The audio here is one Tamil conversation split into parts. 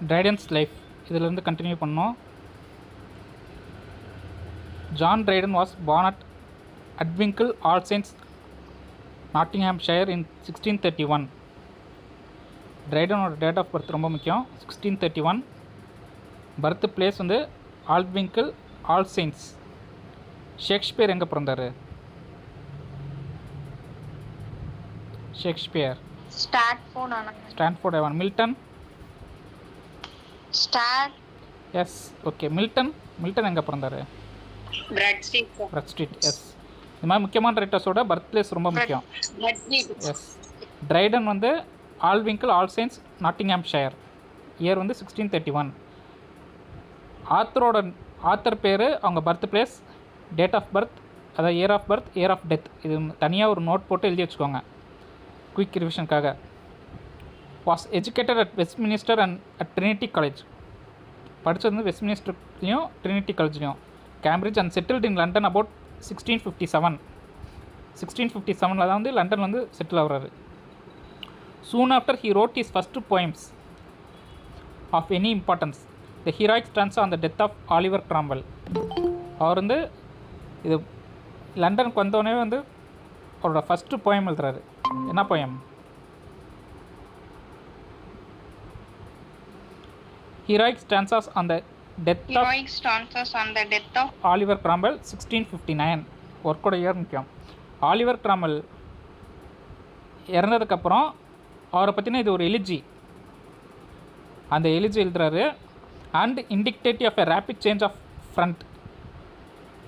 ட்ரைடன்ஸ் லைஃப் இதிலேருந்து கண்டினியூ பண்ணோம். John Dryden was born at Adwinkle, All Saints, Nottinghamshire in 1631. ட்ரைடனோட டேட் ஆஃப் பர்த் ரொம்ப முக்கியம். 1631. பர்த் பிளேஸ் வந்து ஆல்ட்விங்கிள், ஆல் செயின்ட்ஸ். ஷேக்ஸ்பியர் எங்கே பிறந்தார்? Shakespeare Stratford Avon. Milton yes. Okay, Milton எங்கே பிறந்தார்? Bread Street. எஸ். இந்த மாதிரி முக்கியமான ரைட்டர்ஸோட பர்த் பிளேஸ் ரொம்ப முக்கியம். எஸ். ட்ரைடன் வந்து Aldwinkle, All Saints, Nottinghamshire. Year வந்து 1631. ஆத்தர் பேர், அவங்க birth place, date of birth, அதாவது year of birth, year of death. இது தனியாக ஒரு நோட் போட்டு எழுதி வச்சுக்கோங்க குயிக் ரிவிஷனுக்காக. Was educated at Westminster and at Trinity College. படித்தது வந்து வெஸ்ட்மினிஸ்டர்லேயும் ட்ரினிட்டி காலேஜ்லேயும். Cambridge and settled in London about 1657. 1657 தான் வந்து லண்டன் வந்து செட்டில் ஆகுறாரு. Soon after he wrote his first poems of any importance, the heroic stanza on the death of Oliver Cromwell. அவர் வந்து இது லண்டனுக்கு வந்தோடனே வந்து அவரோட ஃபஸ்ட்டு போயம் எழுதுறாரு. என்ன poem? Heroic stanzas on the death of Oliver Cromwell 1659. ஒர்க்கோட இயர் முக்கியம். ஆலிவர் கிராம்வெல் இறந்ததுக்கப்புறம் அவரை பற்றின இது ஒரு எலிஜி. அந்த எலிஜி எழுதுறாரு. And indicative of a rapid change of front.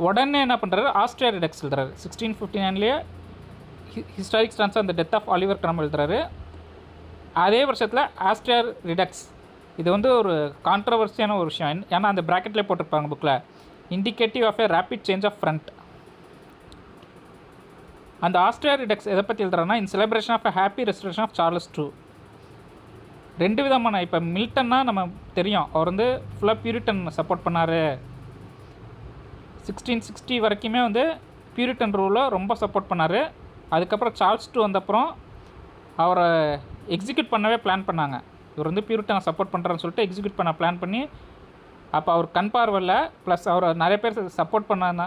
உடனே என்ன பண்ணுறாரு? ஆஸ்ட்ரியா ரிடக்ஸ் எழுதுறாரு. 1659லேயே ஹிஸ்டாரிக் ஸ்டான்ஸ் அந்த டெத் ஆஃப் ஆலிவர் கிராம்வெல் எழுதுறாரு. அதே வருஷத்தில் ஆஸ்ட்ரியா ரிடக்ஸ். இது வந்து ஒரு கான்ட்ரவர்சியான ஒரு விஷயம். ஏன்னா அந்த ப்ராக்கெட்லேயே போட்டிருப்பாங்க புக்கில், indicative of a rapid change of front. அந்த ஆஸ்ட்ரியா ரிடக்ஸ் எதை பற்றி எழுதுறாருன்னா, in celebration of a happy restoration of Charles II. ரெண்டு விதமான, இப்போ மில்டன்னா நம்ம தெரியும், அவர் வந்து ஃபுல்லாக பியூரிட்டன் சப்போர்ட் பண்ணார். 1660 வரைக்குமே வந்து பியூரிட்டன் ரூலை ரொம்ப சப்போர்ட் பண்ணார். அதுக்கப்புறம் சார்ல்ஸ் II வந்தப்புறம் அவரை எக்ஸிக்யூட் பண்ணவே பிளான் பண்ணாங்க. இவர் வந்து பியூரிட்டனை சப்போர்ட் பண்ணுறான்னு சொல்லிட்டு எக்ஸிக்யூட் பண்ண பிளான் பண்ணி, அப்போ அவர் கண் பார்வையில் ப்ளஸ் அவரை நிறைய பேர் சப்போர்ட் பண்ண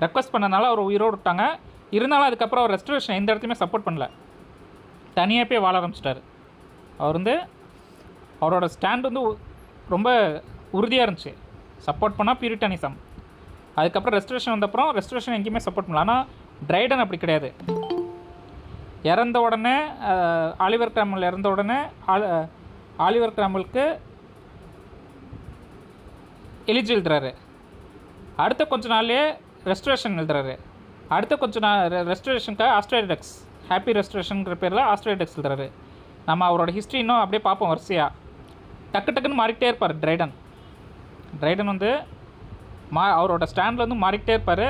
ரெக்வஸ்ட் பண்ணனால அவர் உயிரோடு விட்டாங்க. இருந்தாலும் அதுக்கப்புறம் அவர் ரெஸ்டரேஷன் எந்த இடத்துலையுமே சப்போர்ட் பண்ணல, தனியாக போய் வாழ ஆரம்பிச்சிட்டார். அவர் வந்து அவரோட ஸ்டாண்ட் வந்து ரொம்ப உறுதியாக இருந்துச்சு, சப்போர்ட் பண்ணால் பியூரிட்டனிசம். அதுக்கப்புறம் ரெஸ்டரேஷன் வந்தப்புறம் ரெஸ்டரேஷன் எங்கேயுமே சப்போர்ட் பண்ணல. ஆனால் ட்ரைடன் அப்படி கிடையாது. இறந்த உடனே ஆலிவர் கிராம்வெல் இறந்த உடனே ஆலிவர் கிராம்வெலுக்கு எலிஜி எழுதுறாரு. அடுத்த கொஞ்ச நாள்லேயே ரெஸ்டரேஷன் எழுதுறாரு. அடுத்த கொஞ்ச நாள் ரெஸ்டரேஷனுக்காக ஆஸ்ட்ரியா ரிடக்ஸ், ஹாப்பி ரெஸ்டரேஷனுங்கிற பேரில் ஆஸ்ட்ரியா ரிடக்ஸ் எழுதுறாரு. நம்ம அவரோட ஹிஸ்ட்ரி இன்னும் அப்படியே பார்ப்போம் வரிசையாக. டக்குன்னு மாறிக்கிட்டே இருப்பார் ட்ரைடன் வந்து அவரோட ஸ்டாண்டில் வந்து மாறிக்கிட்டே இருப்பார்.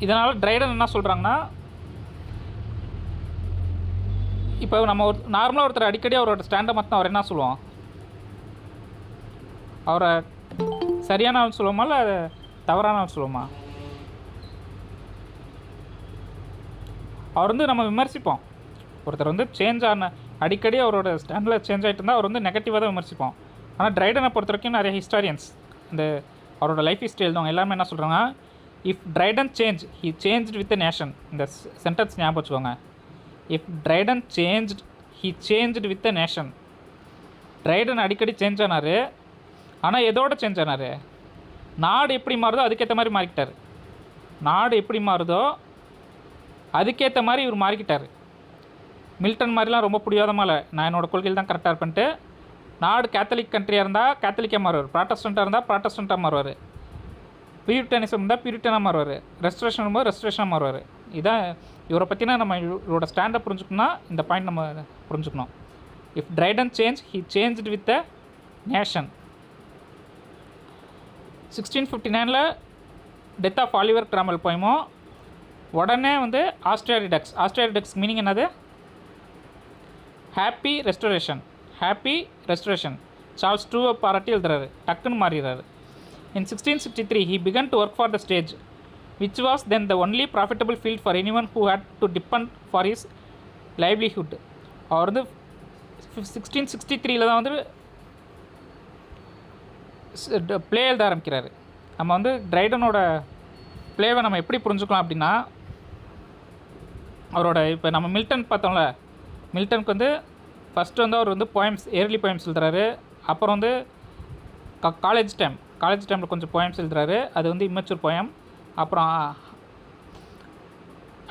இதனால் ட்ரைடன் என்ன சொல்கிறாங்கன்னா, இப்போ நம்ம ஒரு நார்மலாக ஒருத்தர் அடிக்கடி அவரோட ஸ்டாண்டை மாற்றினா அவர் என்ன சொல்லுவோம்? அவரை சரியான ஆள் சொல்லுவோமா இல்லை தவறான ஆள் சொல்லுவோமா? அவர் வந்து நம்ம விமர்சிப்போம். ஒருத்தர் வந்து சேஞ்ச் ஆன அடிக்கடி அவரோட ஸ்டாண்டில் சேஞ்ச் ஆகிட்டு இருந்தால் அவர் வந்து நெகட்டிவாக தான் விமர்சிப்போம். ஆனால் ட்ரைடனை பொறுத்த வரைக்கும் நிறைய ஹிஸ்டாரியன்ஸ் இந்த அவரோட லைஃப் ஹிஸ்ட்ரி எழுதுவாங்க எல்லாமே என்ன சொல்கிறாங்க, if Dryden change he changed with a nation. இந்த சென்டென்ஸ் ஞாபகம் வச்சுக்கோங்க. If Triton changed he changed with a nation. Triton அடிக்கடி சேஞ்ச் ஆனார். ஆனால் எதோட சேஞ்ச் ஆனார்? நாடு எப்படி மாறுதோ அதுக்கேற்ற மாதிரி மாறிக்கிட்டார். நாடு எப்படி மாறுதோ அதுக்கேற்ற மாதிரி இவர் மாறிக்கிட்டார். மில்டன் மாதிரிலாம் ரொம்ப பிடிவாதமாக இல்லை, நான் என்னோடய கொள்கையில் தான் கரெக்டாக இருப்பேன்ட்டு. நாடு கேத்தலிக் கண்ட்ரியாக இருந்தால் கேத்தலிக்காக மாறுவார், ப்ராட்டஸ்டண்ட்டாக இருந்தால் ப்ராட்டஸ்டண்ட்டாக மாறுவார், பியூரிட்டனிசம் இருந்தால் பியூரிட்டனாக மாறுவார், ரெஸ்டரேஷன் இருக்கும்போது ரெஸ்டரேஷனாக மாறுவார். இதான் இவரை பற்றினா நம்ம இவரோட ஸ்டாண்டை புரிஞ்சுக்கணும்னா இந்த பாயிண்ட் நம்ம புரிஞ்சுக்கணும். If Dryden change he changed with a nation. 1659 death of Oliver Cromwell போயமோ உடனே வந்து ஆஸ்ட்ரியா ரிடக்ஸ் மீனிங் என்னது? Happy restoration. சார்ல்ஸ் II பாராட்டி எழுதுறாரு, டக்குன்னு மாறிடுறாரு. In 1663 he began to work for the stage, which was then the only profitable field for anyone who had to depend for his livelihood. அவர் வந்து 1663 தான் வந்து ப்ளே எழுத ஆரம்பிக்கிறாரு. நம்ம வந்து ட்ரைடனோட ப்ளேவை நம்ம எப்படி புரிஞ்சுக்கலாம் அப்படின்னா, அவரோட இப்போ நம்ம மில்டன் பார்த்தோம்ல, மில்டனுக்கு வந்து ஃபஸ்ட்டு வந்து அவர் வந்து போயம்ஸ் இயர்லி போயம்ஸ் எழுதுறாரு. அப்புறம் வந்து காலேஜ் டைமில் கொஞ்சம் போயம்ஸ் எழுதுறாரு. அது வந்து இம்மெச்சூர் போயம். அப்புறம்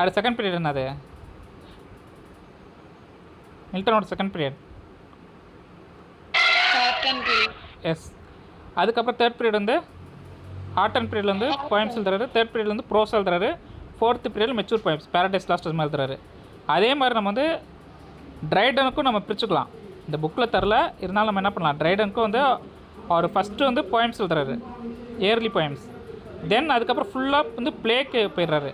அது செகண்ட் பீரியட் என்னது, மில்டனோட செகண்ட் பீரியட் எஸ். அதுக்கப்புறம் தேர்ட் பீரியட் வந்து ஆர்டன் பீரியட்ல வந்து போயம்ஸ் எழுதுறாரு. தேர்ட் பீரியட்ல வந்து ப்ரோஸ் எழுதுறாரு. Fourth period mature poems paradise last மாதிரி எழுதுறாரு. அதே மாதிரி நம்ம வந்து ட்ரைடனுக்கும் நம்ம பிரிச்சுக்கலாம். இந்த புக்கில் தரல, இருந்தாலும் நம்ம என்ன பண்ணலாம், ட்ரைடனுக்கும் வந்து அவர் ஃபஸ்ட்டு வந்து போயம்ஸ் எழுதுறாரு, இயர்லி போயம்ஸ். தென் அதுக்கப்புறம் ஃபுல்லாக வந்து ப்ளேக்கு போயிடுறாரு.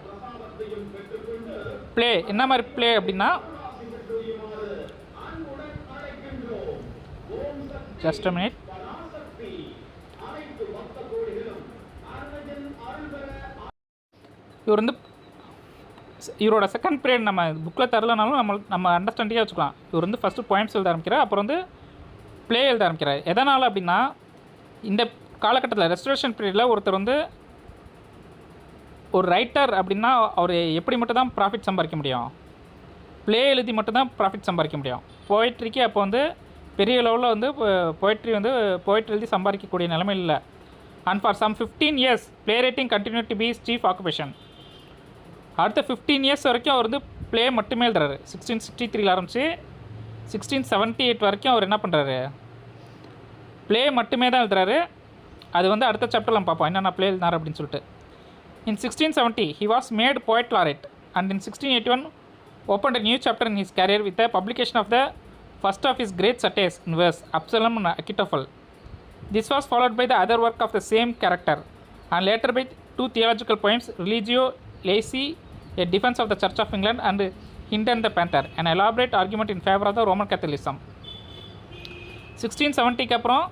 ப்ளே என்ன மாதிரி ப்ளே அப்படின்னா, ஜஸ்ட் அ மினிட், இவர் வந்து இவரோட செகண்ட் பீரியட் நம்ம புக்கில் தரலனாலும் நம்ம அண்டர்ஸ்டாண்டிங்காக வச்சுக்கலாம். இவர் வந்து ஃபஸ்ட்டு போயம்ஸ் எழுத ஆரம்பிக்கிறார், அப்புறம் வந்து ப்ளே எழுத ஆரம்பிக்கிறார். எதனால் அப்படின்னா, இந்த காலகட்டத்தில் ரெஸ்டரேஷன் பீரியடில் ஒருத்தர் வந்து ஒரு ரைட்டர் அப்படின்னா அவர் எப்படி மட்டும் தான் ப்ராஃபிட் சம்பாதிக்க முடியும், ப்ளே எழுதி மட்டும்தான் ப்ராஃபிட் சம்பாதிக்க முடியும். போய்ட்ரிக்கு அப்போ வந்து பெரிய லெவலில் வந்து போய்ட்ரி எழுதி சம்பாதிக்கக்கூடிய நிலைமை இல்லை. And for some 15 years play writing continue to be chief occupation. அடுத்த 15 years வரைக்கும் அவர் வந்து ப்ளே மட்டுமே எழுதுறாரு. 1663 ஆரம்பித்து 1678 வரைக்கும் அவர் என்ன பண்ணுறாரு, ப்ளே மட்டுமே தான் எழுதுறாரு. அது வந்து அடுத்த சாப்டரில் நம்ம பார்ப்போம் என்னென்ன ப்ளே எழுதினார் அப்படின்னு சொல்லிட்டு. In 1670 he was made poet laureate and in 1681 opened a new chapter in his career with the publication of the first of his great satires in verse, Absalom and Achitophel. This was followed by the other work of the same character and later by 2 theological poems, Religio Laici, a defense of the Church of England, and Hinton the Panther, an elaborate argument in favor of the Roman Catholicism. 1670க்கு அப்புறம்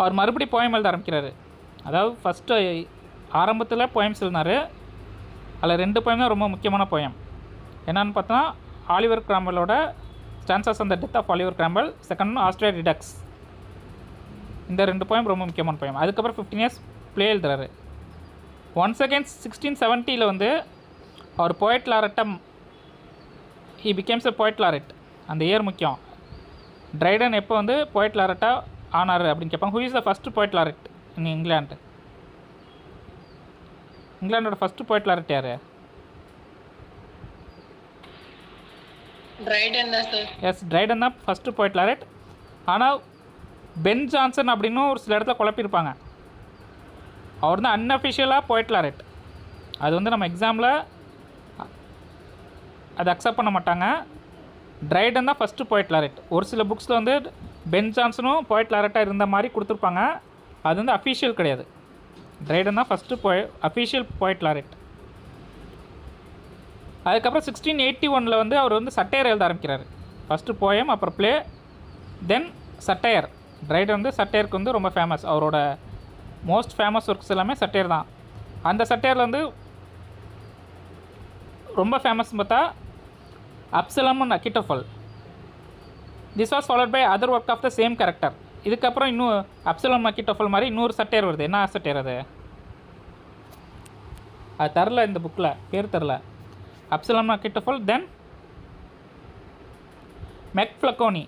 அவர் மறுபடி போயம் எழுத ஆரம்பிக்கிறாரு. அதாவது ஃபஸ்ட்டு ஆரம்பத்தில் போயம்ஸ் எழுதினார். அதில் 2 போயம் தான் ரொம்ப முக்கியமான போயம். என்னென்னு பார்த்தோன்னா, ஆலிவர் கிராம்பலோட stanzas on the death of Oliver Cromwell, second Astraea Redux. இந்த 2 போயம் ரொம்ப முக்கியமான போயம். அதுக்கப்புறம் 15 years ப்ளே எழுதுறாரு. ஒன்ஸ் அகேன் 1670 வந்து அவர் போய்ட் லாரெட்டம், ஹி பிகேம்ஸ் எ போய்ட் லாரெட். அந்த இயர் முக்கியம். ட்ரைடன் எப்போ வந்து போய்ட் லாரெட்டாக ஆனார் அப்படின்னு கேட்பாங்க. Who is the first poet laureate in England? இங்கிலாண்டோட ஃபஸ்ட்டு போய்ட் லாரெட் யார்? எஸ், ட்ரைடன் தான் ஃபஸ்ட்டு போய்ட் லாரெட். ஆனால் பென் ஜான்சன் அப்படின்னு ஒரு சில இடத்துல குழப்பியிருப்பாங்க. அவர் தான் அன்அஃபிஷியலாக போய்ட் லாரெட். அது வந்து நம்ம எக்ஸாமில் அதை அக்செப்ட் பண்ண மாட்டாங்க. ட்ரைடன் தான் ஃபஸ்ட்டு போய்ட் லாரெட். ஒரு சில புக்ஸில் வந்து பென் ஜான்சனும் போய்ட் லாரெட்டாக இருந்த மாதிரி கொடுத்துருப்பாங்க. அது வந்து அஃபிஷியல் கிடையாது. ட்ரைடன் தான் ஃபஸ்ட்டு அஃபிஷியல் போய்ட் லாரெட். அதுக்கப்புறம் 1681 வந்து அவர் வந்து சட்டையர் எழுத ஆரம்பிக்கிறார். ஃபஸ்ட்டு போயம், அப்புறம் ப்ளே, தென் சட்டையர். ட்ரைடன் வந்து சட்டையருக்கு வந்து ரொம்ப ஃபேமஸ். அவரோட மோஸ்ட் ஃபேமஸ் ஒர்க்ஸ் எல்லாமே சட்டையர் தான். அந்த சட்டையரில் வந்து ரொம்ப ஃபேமஸ்னு பார்த்தா Absalom and Achitophel. This was followed by other work of the same character. இதுக்கப்புறம் இன்னும் அப்சலம் அக்கிட்டோஃபல் மாதிரி இன்னொரு சட்டையர் வருது. என்ன சட்டையர் அது? அது தரல, இந்த புக்கில் பேர் தரல. அப்சலம் அக்கிட்டோஃபல், தென் மெக்ஃப்ளக்கோனி.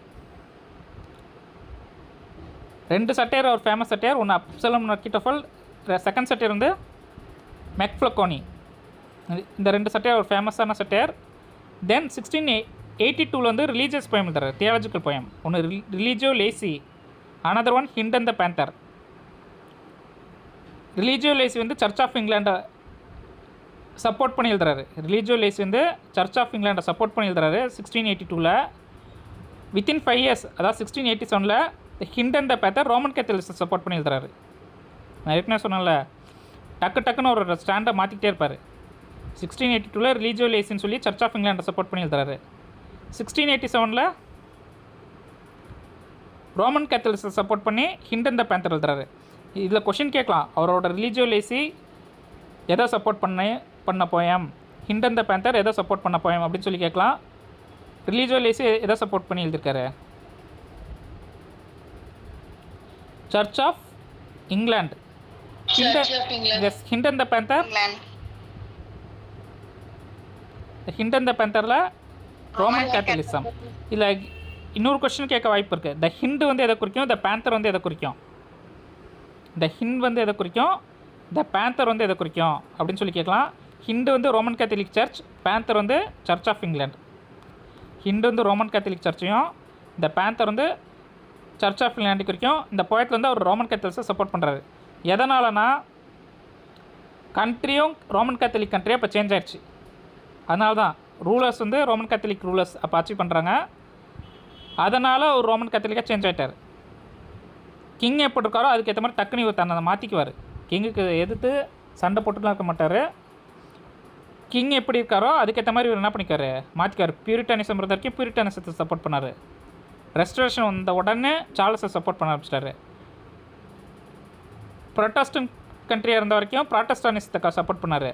2 சட்டையர் ஒரு ஃபேமஸ் சட்டையர். ஒன்று அப்சலம் அக்கிட்டோஃபல், செகண்ட் சட்டையர் வந்து மெக்ஃப்ளக்கோனி. இந்த 2 சட்டையர் ஒரு ஃபேமஸான சட்டையர். தென் 1682 வந்து ரிலீஜியஸ் போயம் எழுதுறாரு, தியாலஜிக்கல் போயம். ஒன்று ரிலீஜியோ lazy, another one Hindon the panther. ரிலீஜியோ lazy வந்து சர்ச் ஆஃப் இங்கிலாண்டை சப்போர்ட் பண்ணி எழுதுறாரு. ரிலீஜியோ லேசி வந்து சர்ச் ஆஃப் இங்கிலாண்டை சப்போர்ட் பண்ணி எழுதுறாரு 1682. வித்தின் 5 years, அதாவது 1687 ஹிண்டன் த பேந்தர் ரோமன் கேத்தலிக்ஸை சப்போர்ட் பண்ணி எழுதுறாரு. நான் ஏற்கனவே சொன்னேன்ல, டக்குன்னு ஒரு ஸ்டாண்டை மாற்றிக்கிட்டே இருப்பார். 1682 ரிலீஜியோ லேசின்னு சொல்லி சர்ச் ஆஃப் இங்கிலாண்டை சப்போர்ட் பண்ணி எழுதுறாரு. 1687 ரோமன் கேத்தலிக்ஸை சப்போர்ட் பண்ணி ஹிண்டன் த பேந்தர் எழுதுறாரு. இதில் கொஷின் கேட்கலாம், அவரோட ரிலீஜியோ லேசி எதை சப்போர்ட் பண்ண போயம், ஹிண்டன் த பேந்தர் எதை சப்போர்ட் பண்ண போயம் அப்படின்னு சொல்லி கேட்கலாம். ரிலீஜியோ லேசி எதை சப்போர்ட் பண்ணி எழுதியிருக்காரு? Church of England. Hind and the Panther. Hind and the பேந்தரில் ரோமன் கேத்தலிசம். இல்லை இன்னொரு கொஸ்டின் கேட்க வாய்ப்பு இருக்குது. த ஹிண்ட் வந்து எதை குறிக்கும், த பேந்தர் வந்து எதை குறிக்கும்? த ஹிண்ட் வந்து எதை குறிக்கும், த பேந்தர் வந்து எதை குறிக்கும் அப்படின்னு சொல்லி கேட்கலாம். ஹிண்டு வந்து ரோமன் கேத்தலிக் சர்ச், பேந்தர் வந்து சர்ச் ஆஃப் இங்கிலாந்து. ஹிண்டு வந்து ரோமன் கேத்தலிக் சர்ச்சையும், இந்த பேந்தர் வந்து சர்ச் ஆஃப் இங்கிலாண்டு குறிக்கும். இந்த போயத்தில் வந்து அவர் ரோமன் கேத்தலிக்ஸை சப்போர்ட் பண்ணுறாரு. எதனாலனா கண்ட்ரியும் ரோமன் கேத்தலிக் கண்ட்ரியாக இப்போ சேஞ்ச் ஆயிடுச்சு. அதனால தான் ரூலர்ஸ் வந்து ரோமன் கேத்தலிக் ரூலர்ஸ் அப்போ ஆட்சி பண்ணுறாங்க. அதனால் ஒரு ரோமன் கேத்தலிக்காக சேஞ்ச் ஆகிட்டார். கிங் எப்படி இருக்காரோ அதுக்கேற்ற மாதிரி டக்குனு இவர் தன்னை மாற்றிக்குவார். கிங்குக்கு எதிர்த்து சண்டை போட்டுலாம் இருக்க மாட்டார். கிங் எப்படி இருக்காரோ அதுக்கேற்ற மாதிரி இவர் என்ன பண்ணிக்காரு, மாற்றிக்கார். பியூரிட்டானிசம் இருந்த வரைக்கும் பியூரிட்டானிசத்தை சப்போர்ட் பண்ணார். ரெஸ்டரேஷன் வந்த உடனே சார்லஸை சப்போர்ட் பண்ண ஆரம்பிச்சிட்டாரு. ப்ரொட்டஸ்டன்ட் கண்ட்ரியாக இருந்த வரைக்கும் ப்ராட்டஸ்டானிசத்தை சப்போர்ட் பண்ணார்.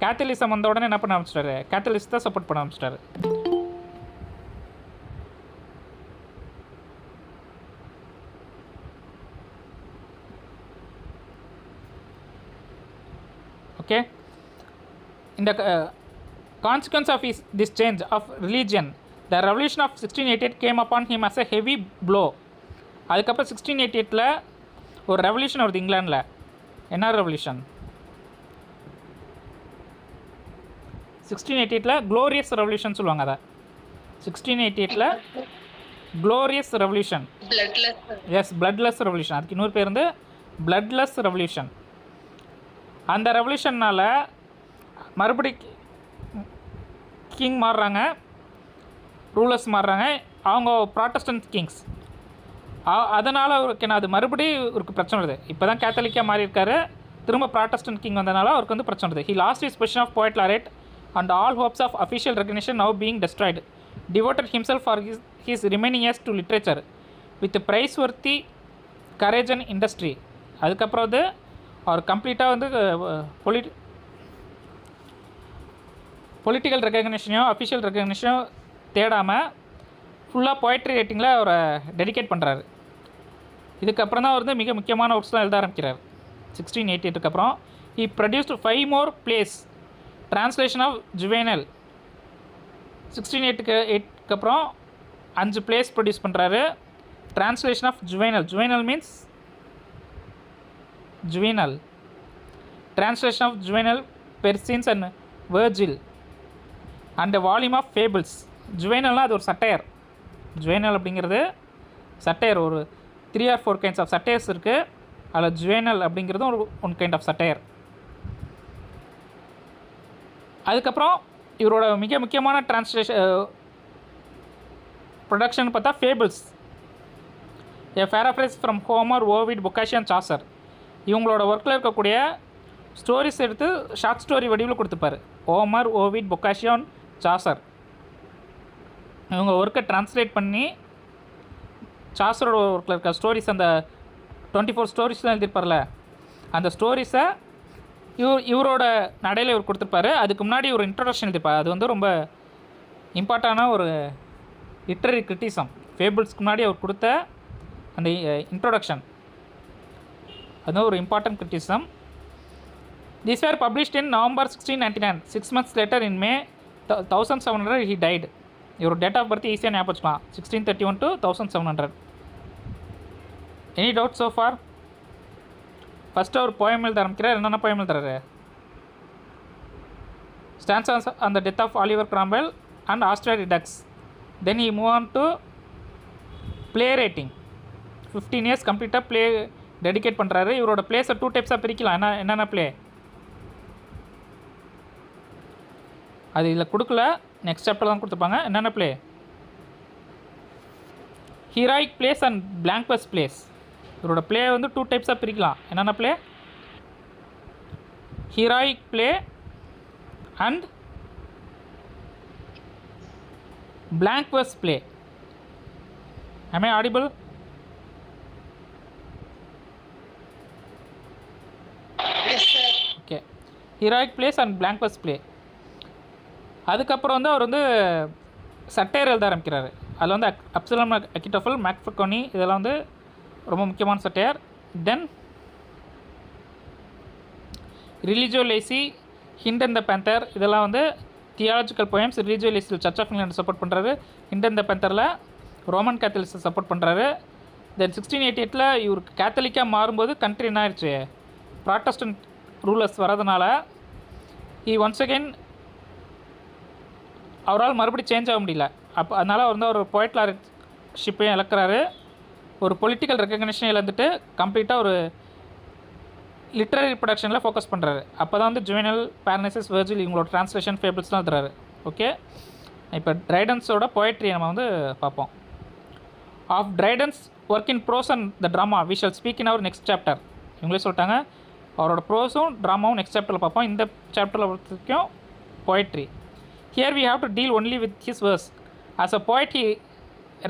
கேத்தலிசம் வந்த உடனே என்ன பண்ண ஆரம்பிச்சிட்டாரு, கேத்தலிசத்தை சப்போர்ட் பண்ண ஆரம்பிச்சிட்டாரு. ஓகே, இந்த consequence of this change of religion, the revolution of 1688 came upon him as a heavy blow. அதுக்கப்புறம் 1688ல் ஒரு ரெவல்யூஷன் வருது இங்கிலாண்டில். என்ன ரெவல்யூஷன்? 1688ல் க்ளோரியஸ் ரெவல்யூஷன் சொல்லுவாங்க. அதை 1688ல் glorious revolution. Yes, bloodless revolution. அதுக்கு இன்னொரு பேர் வந்து பிளட்லெஸ் ரெவல்யூஷன். அந்த ரெவல்யூஷன்னால் மறுபடி கிங் மாறுறாங்க, ரூலர்ஸ் மாறுறாங்க. அவங்க ப்ராட்டஸ்டன்ட் கிங்ஸ். அதனால் அவருக்கு அது மறுபடியும் இவருக்கு பிரச்சனை வருது. இப்போ தான் கேத்தலிக்காக மாறி இருக்காரு, திரும்ப ப்ராட்டஸ்டன்ட் கிங் வந்தனால அவருக்கு வந்து பிரச்சனை வருது. He lost his position of poet laureate and all hopes of official recognition now being destroyed. Devoted himself for his remaining years to literature with praiseworthy courage and industry. அதுக்கப்புறம் வந்து அவர் கம்ப்ளீட்டாக வந்து பொலிட்டிக்கல் ரெகக்னிஷனையோ அஃபிஷியல் ரெகக்னிஷனோ தேடாமல் ஃபுல்லாக போய்ட்ரி ரைட்டிங்கில் அவரை டெடிகேட் பண்ணுறாரு. இதுக்கப்புறம் தான் அவர் வந்து மிக முக்கியமான ஒர்க்ஸ்லாம் எழுத ஆரம்பிக்கிறார். 1688 அப்புறம் he produced 5 more plays. Translation of Juvenal 1688 அப்புறம் 5 plays ப்ரொடியூஸ் பண்ணுறாரு. Translation of Juvenal. Juvenal means Juvenal. Translation of Juvenal, Persins and Virgil and a volume of fables. Juvenalனா அது ஒரு சட்டையர். Juvenal அப்படிங்கிறது சட்டையர். ஒரு 3 or 4 kinds of satires இருக்குது. அதில் Juvenal அப்படிங்கிறது ஒரு ஒன் கைண்ட் ஆஃப் சட்டையர். அதுக்கப்புறம் இவரோட மிக முக்கியமான ப்ரொடக்ஷன் பார்த்தா fables, a paraphrase from Homer, Ovid, Boccaccio, Chaucer. இவங்களோட ஒர்க்கில் இருக்கக்கூடிய ஸ்டோரிஸ் எடுத்து ஷார்ட் ஸ்டோரி வடிவில் கொடுத்துப்பார். ஹோமர், ஓவிட், பொக்காஷியன், சாசர் இவங்க ஒர்க்கை ட்ரான்ஸ்லேட் பண்ணி சாசரோட ஒர்க்கில் இருக்க ஸ்டோரிஸ், அந்த 24 ஸ்டோரிஸ்லாம் எழுதியிருப்பார்ல, அந்த ஸ்டோரிஸை இவரோட நடையில் இவர் கொடுத்துருப்பாரு. அதுக்கு முன்னாடி ஒரு இன்ட்ரடக்ஷன் எழுதியிருப்பார். அது வந்து ரொம்ப இம்பார்ட்டண்டான ஒரு லிட்ரரி கிரிட்டிசம். ஃபேபிள்ஸ்க்கு முன்னாடி அவர் கொடுத்த அந்த இன்ட்ரொடக்ஷன் அது ஒரு important criticism. These were published in November 1699. 6 months later in May 1700 he died. இவர் டேட் ஆஃப் பர்த் ஈஸியாக ஞாபகம் வச்சுக்கலாம். 1631 to 1700. Any doubts so far? First அவர் போயம் எழுத ஆரம்பிக்கிறார். என்னென்ன போயம் எழுதுறாரு? Stanzas on the death of Oliver Cromwell and Austria Redux. Then he move on to play writing. 15 years கம்ப்ளீட்டாக ப்ளே டெடிகேட் பண்ணுறாரு. இவரோட பிளேஸை 2 டைப்ஸாக பிரிக்கலாம். என்னென்ன ப்ளே அது இதில் கொடுக்கல, நெக்ஸ்ட் சாப்டர் தான் கொடுத்துருப்பாங்க. என்னென்ன play? Heroic plays and blank verse plays. இவரோட ப்ளே வந்து 2 டைப்ஸாக பிரிக்கலாம். என்னென்ன play? Heroic play and blank verse play. Am I audible? Yes sir. Okay. Heroic plays and blank verse play. அதுக்கப்புறம் வந்து அவர் வந்து சட்டையர் எழுத ஆரம்பிக்கிறாரு. அதில் வந்து அப்சலம், அக்கிட்டோஃபல், மேக்ஃபெக்கோனி இதெல்லாம் வந்து ரொம்ப முக்கியமான satire. Then Religio Laici, Hind and the Panther, இதெல்லாம் வந்து தியாலஜிக்கல் போயம்ஸ். ரிலிஜியோ லேசியில் சர்ச் ஆஃப் இங்கிலாந்து சப்போர்ட் பண்ணுறாரு. ஹிண்ட் அண்ட் த பேந்தரில் ரோமன் கேத்தலிக்ஸை சப்போர்ட் பண்ணுறாரு. தென் 1688 இவருக்கு கேத்தலிக்காக மாறும்போது கண்ட்ரி என்ன ஆயிடுச்சு, ப்ராட்டஸ்டன்ட் ரூலர்ஸ் வரதுனால ஒன்ஸ் அகெயின் அவரால் மறுபடியும் சேஞ்ச் ஆக முடியல. அப்போ அதனால் அவர் வந்து ஒரு போய்ட் லார்ட்ஷிப்பையும் இழக்கிறாரு. ஒரு பொலிட்டிக்கல் ரெக்கக்னிஷன் இழந்துட்டு கம்ப்ளீட்டாக ஒரு லிட்ரரி ப்ரொடக்ஷனில் ஃபோக்கஸ் பண்ணுறாரு. அப்போ தான் வந்து ஜுவெனல், பேரனைசஸ், வெர்ஜில் இவங்களோட ட்ரான்ஸ்லேஷன் ஃபேபிள்ஸ்லாம் எழுதுறாரு. ஓகே, இப்போ ட்ரைடன்ஸோட போய்ட்ரி நம்ம வந்து பார்ப்போம். Of Dryden's work in prose and the drama we shall speak in our next chapter. இவங்களே சொல்லிட்டாங்க அவரோட ப்ரோஸும் ட்ராமாவும் நெக்ஸ்ட் சாப்டரில் பார்ப்போம். இந்த சாப்டரில் பொறுத்தவரைக்கும் poetry. Here we have to deal only with his verse. As a poet he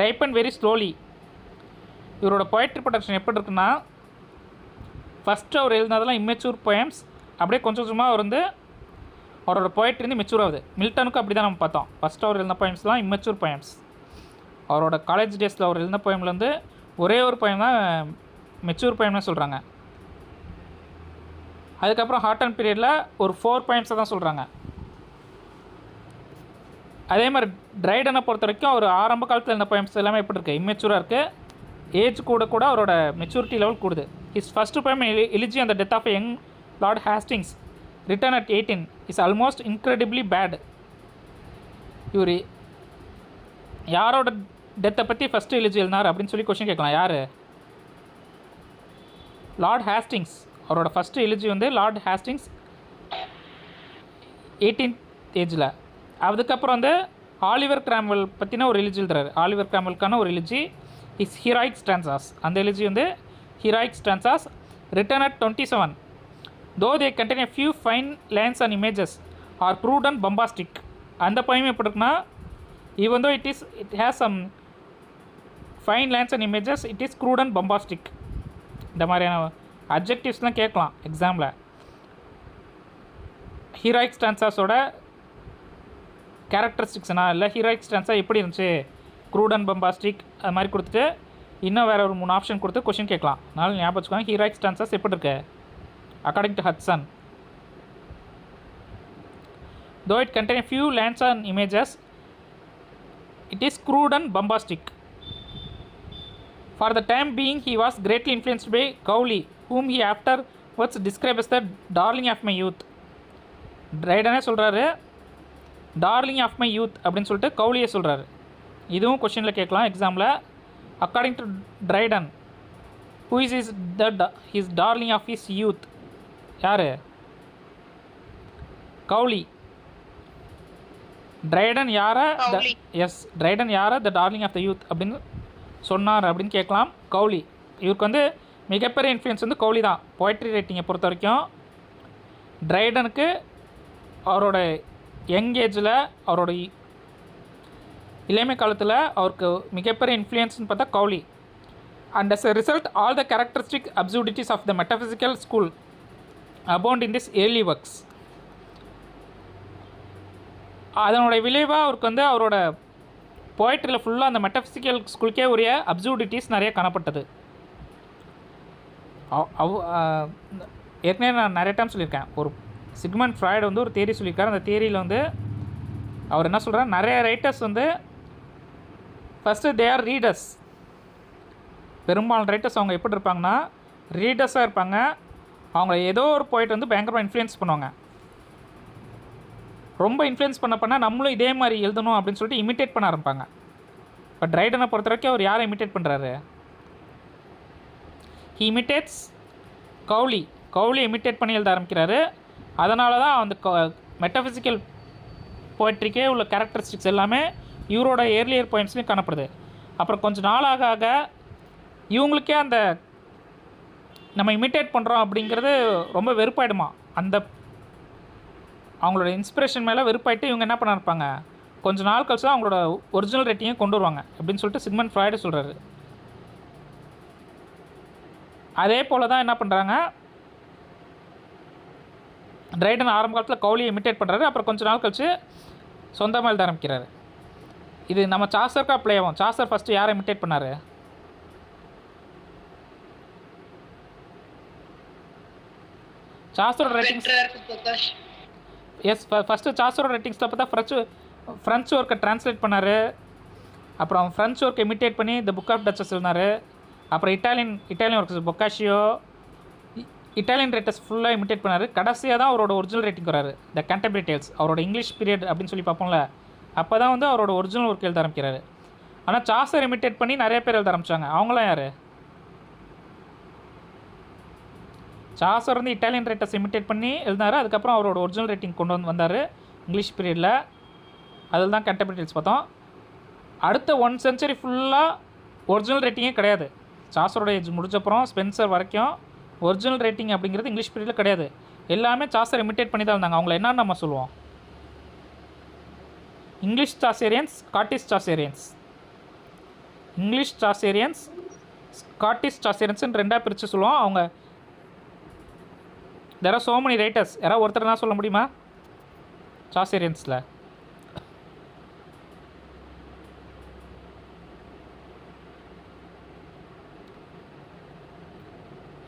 ripened very slowly. இவரோட poetry production எப்படி இருக்குன்னா, ஃபஸ்ட்டு அவர் எழுதினதெல்லாம் இம்மெச்சூர் போயம்ஸ். அப்படியே கொஞ்சம் கொஞ்சமாக அவர் வந்து அவரோட poetry வந்து மெச்சூர் ஆகுது. மில்டனுக்கும் அப்படி தான் நம்ம பார்த்தோம். ஃபஸ்ட்டு அவர் எழுதின போயம்ஸ்லாம் இம்மெச்சூர் போயம்ஸ். அவரோட காலேஜ் டேஸில் அவர் எழுதின போயமில் வந்து ஒரே ஒரு போயம் தான் மெச்சூர் போயம்னு சொல்கிறாங்க. அதுக்கப்புறம் ஹாட் அண்ட் பீரியடில் ஒரு 4 போயம்ஸை தான் சொல்கிறாங்க. அதே மாதிரி ட்ரைடனை பொறுத்த வரைக்கும் அவர் ஆரம்ப காலத்தில் இருந்த போயம்ஸ் எல்லாமே எப்படி இருக்குது, இம்மெச்சூராக இருக்குது. ஏஜ் கூட அவரோட மெச்சூரிட்டி லெவல் கூடுது. ஹிஸ் ஃபஸ்ட்டு போயம் எலிஜி அந்த death of young Lord Hastings written at 18 is almost incredibly bad. இவர் யாரோட டெத்தை பற்றி ஃபஸ்ட்டு எலிஜி எழுதினார் அப்படின்னு சொல்லி கொஸ்டின் கேட்கலாம். யார்? Lord Hastings. அவரோட ஃபஸ்ட்டு எலிஜி வந்து லார்ட் ஹேஸ்டிங்ஸ் 18th ஏஜில். அதுக்கப்புறம் வந்து ஆலிவர் கிராம்வெல் பற்றின ஒரு எலிஜி எழுதுறாரு. ஆலிவர் கிராம்வெல்க்கான ஒரு எலிஜி இஸ் ஹீராயிக் ஸ்டான்சாஸ். அந்த எலிஜி வந்து ஹீராயிக் stanzas return at 27. Though they contain a few fine lines and images are crude and bombastic. அந்த poem எப்படி இருக்குன்னா, even though it has some fine lines and images, it is crude and bombastic. இந்த மாதிரியான அட்ஜெக்டிவ்ஸ்லாம் கேட்கலாம் எக்ஸாமில். ஹீராயிக் ஸ்டான்சாஸோட கேரக்டரிஸ்டிக்ஸ்னா இல்லை ஹீரோயிக் ஸ்டான்ஸா எப்படி இருந்துச்சு, க்ரூட் அண்ட் பம்பாஸ்டிக் அது மாதிரி கொடுத்துட்டு இன்னும் வேறு ஒரு 3 ஆப்ஷன் கொடுத்து கொஷின் கேட்கலாம். அதனால் ஞாபகம் வச்சுக்கோங்க ஹீரோயிக் ஸ்டான்ஸாஸ் எப்படி இருக்கு according to Hudson. Though it contains a few lines and images, it is crude and bombastic. For the time being, he was greatly influenced by Cowley, whom he afterwards described as the darling of my youth. ட்ரைடனே சொல்கிறாரு டார்லிங் ஆஃப் மை யூத் அப்படின்னு சொல்லிட்டு கவுலியை சொல்கிறாரு. இதுவும் கொஷினில் கேட்கலாம் எக்ஸாமில். According to Dryden, who is his darling of his youth? யார்? கவுலி. ட்ரைடன் யாரை ட்ரைடன் யாரை the darling of the youth அப்படின்னு சொன்னார் அப்படின்னு கேட்கலாம். கவுலி. இவருக்கு வந்து மிகப்பெரிய இன்ஃப்ளூயன்ஸ் வந்து கவுலி தான் போய்ட்ரி ரைட்டிங்கை பொறுத்த வரைக்கும். ட்ரைடனுக்கு அவரோட யங் ஏஜில் அவரோட இளமை காலத்தில் அவருக்கு மிகப்பெரிய இன்ஃப்ளூயன்ஸ்னு பார்த்தா Cowley. And as a result all the characteristic absurdities of the metaphysical school abound in this early works. அதனுடைய விளைவாக அவருக்கு வந்து அவரோட போய்ட்ரியில் ஃபுல்லாக அந்த மெட்டபிசிக்கல் ஸ்கூலுக்கே உரிய அப்சூடிட்டிஸ் நிறைய காணப்பட்டது. ஏற்கனவே நான் நிறைய டைம் சொல்லியிருக்கேன், ஒரு சிக்மண்ட் ஃப்ராய்டு வந்து ஒரு தியரி சொல்லியிருக்காரு. அந்த தியரியில் வந்து அவர் என்ன சொல்கிறார், நிறைய ரைட்டர்ஸ் வந்து ஃபஸ்ட்டு தே ஆர் ரீடர்ஸ். பெரும்பாலான ரைட்டர்ஸ் அவங்க எப்படி இருப்பாங்கன்னா ரீடர்ஸாக இருப்பாங்க. அவங்க ஏதோ ஒரு போய்ட்டு வந்து பயங்கரமாக இன்ஃப்ளூயன்ஸ் பண்ணுவாங்க. ரொம்ப இன்ஃப்ளூயன்ஸ் பண்ண நம்மளும் இதே மாதிரி எழுதணும் அப்படின்னு சொல்லிட்டு இமிட்டேட் பண்ண ஆரம்பிப்பாங்க. இப்போ ட்ரைடனை பொறுத்த வரைக்கும் அவர் யாரை இமிட்டேட் பண்ணுறாரு? He imitates Cowley. Cowley imitate பண்ணி எழுத ஆரம்பிக்கிறாரு. அதனால தான் அந்த மெட்டபிசிக்கல் போய்ட்ரிக்கே உள்ள கேரக்டரிஸ்டிக்ஸ் எல்லாமே இவரோட ஏர்லியர் போயம்ஸ்லேயும் காணப்படுது. அப்புறம் கொஞ்சம் நாளாக ஆக இவங்களுக்கே அந்த நம்ம இமிட்டேட் பண்ணுறோம் அப்படிங்கிறது ரொம்ப வெறுப்பாயிடுமா. அந்த அவங்களோட இன்ஸ்பிரேஷன் மேலே வெறுப்பாயிட்டு இவங்க என்ன பண்ண இருப்பாங்க, கொஞ்சம் நாள் கழிச்சு தான் அவங்களோட ஒரிஜினல் ரைட்டிங்கை கொண்டு வருவாங்க அப்படின்னு சொல்லிட்டு சிக்மண்ட் ஃப்ராய்டு சொல்கிறாரு. அதே போல் தான் என்ன பண்ணுறாங்க, ட்ரைடன் ஆரம்ப காலத்தில் கவுலியை இமிட்டேட் பண்ணுறாரு. அப்புறம் கொஞ்சம் நாள் கழிச்சு சொந்தமாக எழுத ஆரம்பிக்கிறாரு. இது நம்ம சாசருக்கு அப்ளை ஆகும். சாசர் ஃபஸ்ட்டு யாரை இமிட்டேட் பண்ணார்? சாஸரோட ரைட்டிங்ஸ் எஸ் ஃபஸ்ட்டு சாஸரோட ரைட்டிங்ஸில் பார்த்தா ஃப்ரெஞ்சு ஒர்க்கை ட்ரான்ஸ்லேட் பண்ணார். அப்புறம் ஃப்ரெஞ்சு ஒர்க்கை இமிட்டேட் பண்ணி த புக் ஆஃப் டச்சஸ் எழுதினார். அப்புறம் Italian works Boccaccio Italian writers ஃபுல்லாக இமிட்டேட் பண்ணார். கடைசியாக தான் அவரோட ஒரிஜினல் ரைட்டிங் வராரு, த கேண்டர்பரி டேல்ஸ். அவரோட இங்கிலீஷ் பீரியட் அப்படின்னு சொல்லி பார்ப்போம்ல, அப்போ தான் வந்து அவரோட ஒரிஜினல் ஒர்க் எழுத ஆரம்பிக்கிறாரு. ஆனால் சாஸர் இமிட்டேட் பண்ணி நிறைய பேர் எழுத ஆரம்பித்தாங்க. அவங்களாம் யார்? சாஸர் வந்து இட்டாலியன் ரைட்டர்ஸ் இமிட்டேட் பண்ணி எழுதினார். அதுக்கப்புறம் அவரோட ஒரிஜினல் ரைட்டிங் கொண்டு வந்தார் இங்கிலீஷ் பீரியடில். அதில் தான் கேண்டர்பரி டேல்ஸ் பார்த்தோம். அடுத்த 1 சென்ச்சுரி ஃபுல்லாக ஒரிஜினல் ரைட்டிங்கே கிடையாது. சாஸரோட ஏஜ் முடிஞ்சப்பறம் ஸ்பென்சர் வரைக்கும் ஒரிஜினல் ரைட்டிங் அப்படிங்கிறது இங்கிலீஷ் பீரியடில் கிடையாது. எல்லாமே சாஸர் இமிட்டேட் பண்ணி தான் இருந்தாங்க. அவங்கள என்னன்னு நம்ம சொல்லுவோம்? English Chaucerians, Scottish Chaucerians. English Chaucerians, Scottish சாசேரியன்ஸ்னு ரெண்டாக பிரித்து சொல்லுவோம். அவங்க there are so many writers. யாராவது ஒருத்தர் தான் சொல்ல முடியுமா சாசேரியன்ஸில்?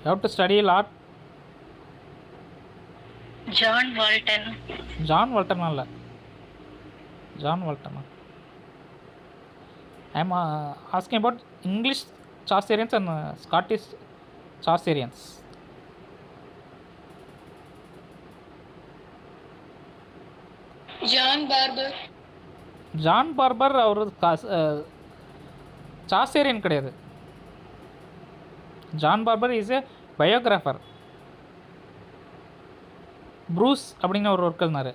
You have to study a lot. John Walton. John Walton அல்ல. John Walton. I am asking about English Chaucerians and Scottish Chaucerians. John Barber. John Barber அவர் சாசேரியன் கிடையாது. John barber is a biographer. Bruce அப்படிங்கிற ஒரு ஒர்க் எழுதினார்.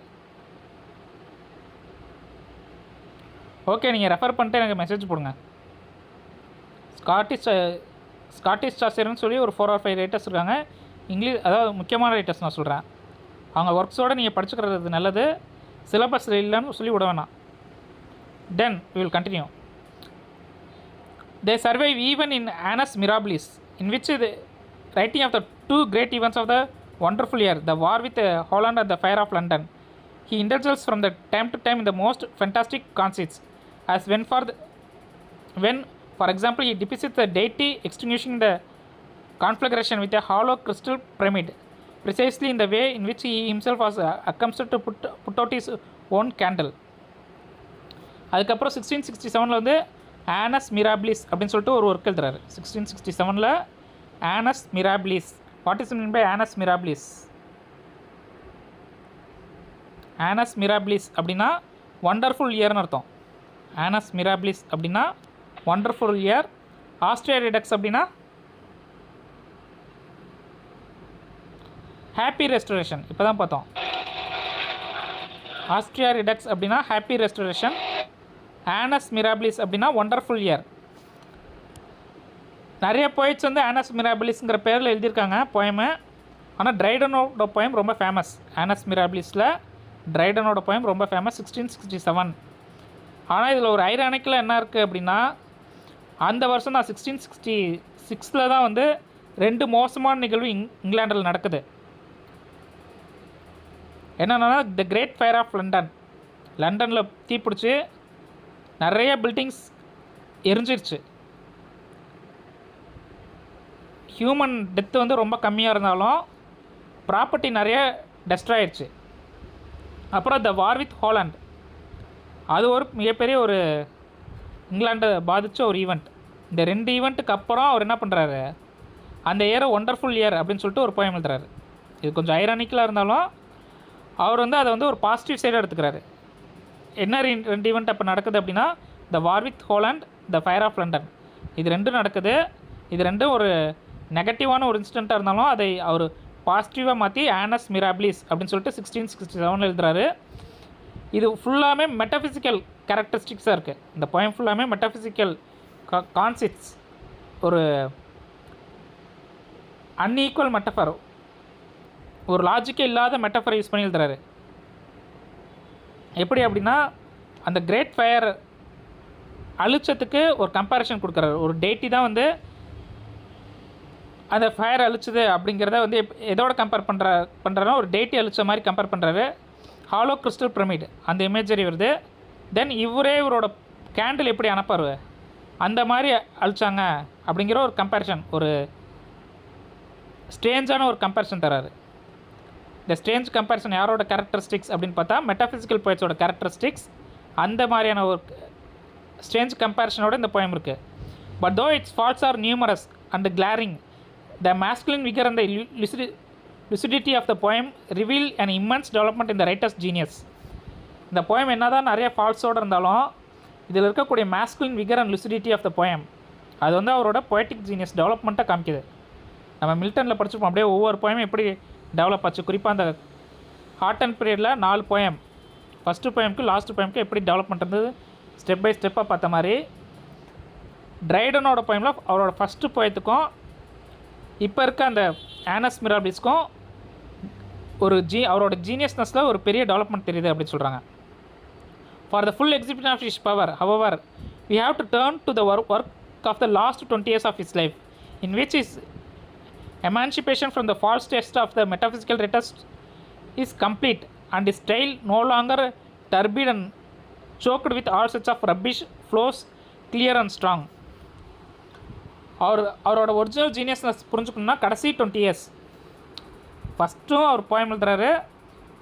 ஓகே, நீங்கள் ரெஃபர் பண்ணிட்டு எனக்கு மெசேஜ் போடுங்க. ஸ்காட்டிஷ் சாசேரியன்னு சொல்லி ஒரு 4 or 5 ரைட்டர்ஸ் இருக்காங்க. இங்கிலீஷ், அதாவது முக்கியமான ரைட்டர்ஸ் நான் சொல்கிறேன். அவங்க ஒர்க்ஸோடு நீங்கள் படிச்சுக்கிறது நல்லது. சிலபஸில் இல்லைன்னு சொல்லி விட வேணாம். தென் we will continue. They survive even in Annus Mirabilis, in which the writing of the 2 great events of the wonderful year, the war with Holland and the fire of London, he indulges from the time to time in the most fantastic conceits, as when for example he depicts the deity extinguishing the conflagration with a hollow crystal pyramid, precisely in the way in which he himself was accustomed to put out his own candle. அதுக்கப்புறம் 1667 வந்து ஆனஸ் மிராபிலிஸ் அப்படின்னு சொல்லிட்டு ஒரு ஒர்க் எழுதுறாரு. 1667 annus mirabilis. What is mean by annus mirabilis? Annus mirabilis அப்படின்னா ஒண்டர்ஃபுல் இயர்னு அர்த்தம். ஆனஸ் மிராபிலிஸ் அப்படின்னா ஒண்டர்ஃபுல் இயர். ஆஸ்ட்ரியா ரிடக்ஸ் அப்படின்னா ஹாப்பி ரெஸ்டரேஷன். இப்போ தான் பார்த்தோம். ஆஸ்ட்ரியா ரிடக்ஸ் அப்படின்னா ஹாப்பி ரெஸ்டரேஷன். ஆனஸ் மிராபிலிஸ் அப்படின்னா ஒண்டர்ஃபுல் இயர். நிறைய போயிட்ஸ் வந்து ஆனஸ் மிராபிலிஸ்ங்கிற பேரில் எழுதியிருக்காங்க போயமு. ஆனால் ட்ரைடனோட போயம் ரொம்ப ஃபேமஸ். ஆனஸ் மிராபிலிஸில் ட்ரைடனோட போயம் ரொம்ப ஃபேமஸ். 1667. ஆனால் இதில் ஒரு ஐரானிக்கில் என்ன இருக்குது அப்படின்னா, அந்த வருஷம் தான் 1666 தான் வந்து 2 மோசமான நிகழ்வு இங்கிலாண்டில் நடக்குது. என்னென்னா, த கிரேட் ஃபயர் ஆஃப் லண்டனில் தீப்பிடிச்சி நிறைய பில்டிங்ஸ் எரிஞ்சிருச்சு. ஹியூமன் டெத்து வந்து ரொம்ப கம்மியாக இருந்தாலும் ப்ராப்பர்ட்டி நிறைய டெஸ்ட்ராய் ஆயிடுச்சு. அப்புறம் த வார் வித் ஹாலண்ட், அது ஒரு மிகப்பெரிய ஒரு இங்கிலாண்டை பாதித்த ஒரு ஈவெண்ட். இந்த 2 ஈவெண்ட்டுக்கு அப்புறம் அவர் என்ன பண்ணுறாரு, அந்த இயரை ஒண்டர்ஃபுல் இயர் அப்படின்னு சொல்லிட்டு ஒரு போயம் எழுதுறாரு. இது கொஞ்சம் ஐரானிக்கலாக இருந்தாலும் அவர் வந்து அதை வந்து ஒரு பாசிட்டிவ் சைடாக எடுத்துக்கிறாரு. என்ன 2 ஈவெண்ட் அப்போ நடக்குது அப்படின்னா, the war with Holland, the fire of London. இது 2 நடக்குது. இது 2 ஒரு நெகட்டிவான ஒரு இன்சிடெண்ட்டாக இருந்தாலும் அதை அவர் பாசிட்டிவாக மாற்றி ஆனஸ் மிராபிலிஸ் அப்படின்னு சொல்லிட்டு 1667 எழுதுறாரு. இது ஃபுல்லாமே மெட்டஃபிசிக்கல் கேரக்டரிஸ்டிக்ஸாக இருக்குது. இந்த போயம் ஃபுல்லாமே மெட்டஃபிசிக்கல் கான்செப்ட்ஸ், ஒரு அன்ஈக்குவல் மெட்டஃபர், ஒரு லாஜிக்கே இல்லாத மெட்டஃபரை யூஸ் பண்ணி எழுதுறாரு. எப்படி அப்படின்னா, அந்த கிரேட் ஃபயர் அழிச்சதுக்கு ஒரு கம்பேரிஷன் கொடுக்குறாரு. ஒரு டேட்டி தான் வந்து அந்த ஃபயர் அழிச்சது அப்படிங்கிறத வந்து எதோட கம்பேர் பண்ணுறாருன்னா, ஒரு டேட்டி அழிச்ச மாதிரி கம்பேர் பண்ணுறாரு. ஹாலோ கிறிஸ்டல் பிரமிட் அந்த இமேஜரி வருது. தென் இவரோட கேண்டில் எப்படி அனுப்பார், அந்த மாதிரி அழிச்சாங்க அப்படிங்கிற ஒரு கம்பேரிஷன், ஒரு ஸ்ட்ரேஞ்சான ஒரு கம்பேரிசன் தராரு. இந்த ஸ்ட்ரேஞ்ச் கம்பேரிசன் யாரோட கேரக்டரிஸ்டிக்ஸ் அப்படின்னு பார்த்தா மெட்டாஃபிசிக்கல் போய்ட்ஸோட கேரக்டரிஸ்டிக்ஸ். அந்த மாதிரியான ஒரு ஸ்ட்ரேஞ்ச் கம்பேரிசனோட இந்த போயம் இருக்குது. But though its faults are numerous and glaring, the masculine vigour and the lucidity of the poem reveal an immense development in the writer's genius. இந்த poem என்னதான் நிறைய ஃபால்ஸோடு இருந்தாலும் இதில் இருக்கக்கூடிய masculine vigor and lucidity of the poem அது வந்து அவரோட poetic genius டெவலப்மெண்ட்டை காமிக்குது. நம்ம மில்டனில் படிச்சிருப்போம் அப்படியே ஒவ்வொரு போயமும் எப்படி டெவலப் ஆச்சு. குறிப்பாக அந்த ஹாட்டன் பீரியடில் 4 போயம், ஃபஸ்ட்டு போயமுக்கு லாஸ்ட்டு போயமுக்கு எப்படி டெவலப்மெண்ட் இருந்தது ஸ்டெப் பை ஸ்டெப்பாக பார்த்த மாதிரி ட்ரைடனோட போயமில் அவரோட ஃபஸ்ட்டு போயத்துக்கும் இப்போ இருக்க அந்த ஆனஸ் மிராபிள்ஸ்க்கும் ஒரு அவரோட ஜீனியஸ்னஸில் ஒரு பெரிய டெவலப்மெண்ட் தெரியுது அப்படின்னு சொல்கிறாங்க. For the full exhibition of his power however we have to turn to the work of the last 20 years of his life, in which his emancipation from the false test of the metaphysical retest is complete, and his style no longer turbid and choked with all sorts of rubbish flows clear and strong. அவரோட ஒரிஜினல் ஜீனியஸ்னஸ் புரிஞ்சுக்கணுன்னா கடைசி 20 இயர்ஸ், ஃபஸ்ட்டும் அவர் போயம் எழுதுறாரு,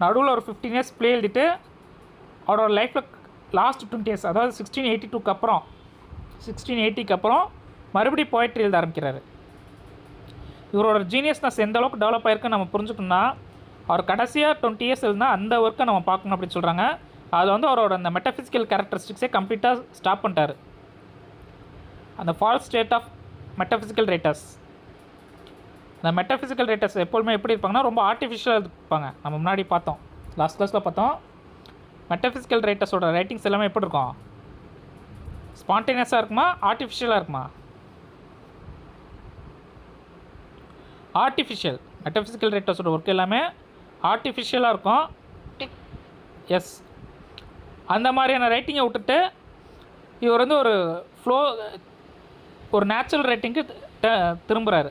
நடுவில் ஒரு 15 இயர்ஸ் ப்ளே எழுதிட்டு அவரோட லைஃப்பில் லாஸ்ட் 20 இயர்ஸ் அதாவது 1680 அப்புறம் மறுபடியும் போய்ட்ரி எழுத ஆரம்பிக்கிறாரு. இவரோட ஜீனியஸ்னஸ் எந்த அளவுக்கு டெவலப் ஆகிருக்குன்னு நம்ம புரிஞ்சுக்கணுன்னா அவர் கடைசியாக 20 இயர்ஸ் இருந்தால் அந்த ஒர்க்கை நம்ம பார்க்கணும் அப்படின்னு சொல்கிறாங்க. அதில் வந்து அவரோட அந்த மெட்டாஃபிசிக்கல் கேரக்டரிஸ்டிக்ஸே கம்ப்ளீட்டாக ஸ்டாப் பண்ணிட்டார். அந்த false state of metaphysical writers, இந்த மெட்டாஃபிசிக்கல் ரைட்டர்ஸ் எப்போதுமே எப்படி இருப்பாங்கன்னா ரொம்ப ஆர்டிஃபிஷியலாக இருப்பாங்க. நம்ம முன்னாடி பார்த்தோம், லாஸ்ட் கிளாஸில் பார்த்தோம், மெட்டாஃபிசிக்கல் ரைட்டர்ஸோட ரைட்டிங்ஸ் எல்லாமே எப்படி இருக்கும், ஸ்பான்டேனியஸாக இருக்குமா ஆர்டிஃபிஷியலாக இருக்குமா? ஆர்டிஃபிஷியல். மெட்டாஃபிசிக்கல் ரைட்டர்ஸோட ஒர்க் எல்லாமே ஆர்டிஃபிஷியலாக இருக்கும். எஸ், அந்த மாதிரியான ரைட்டிங்கை விட்டுட்டு இவர் வந்து ஒரு ஒரு நேச்சுரல் ரைட்டிங்க்கு திரும்புகிறாரு.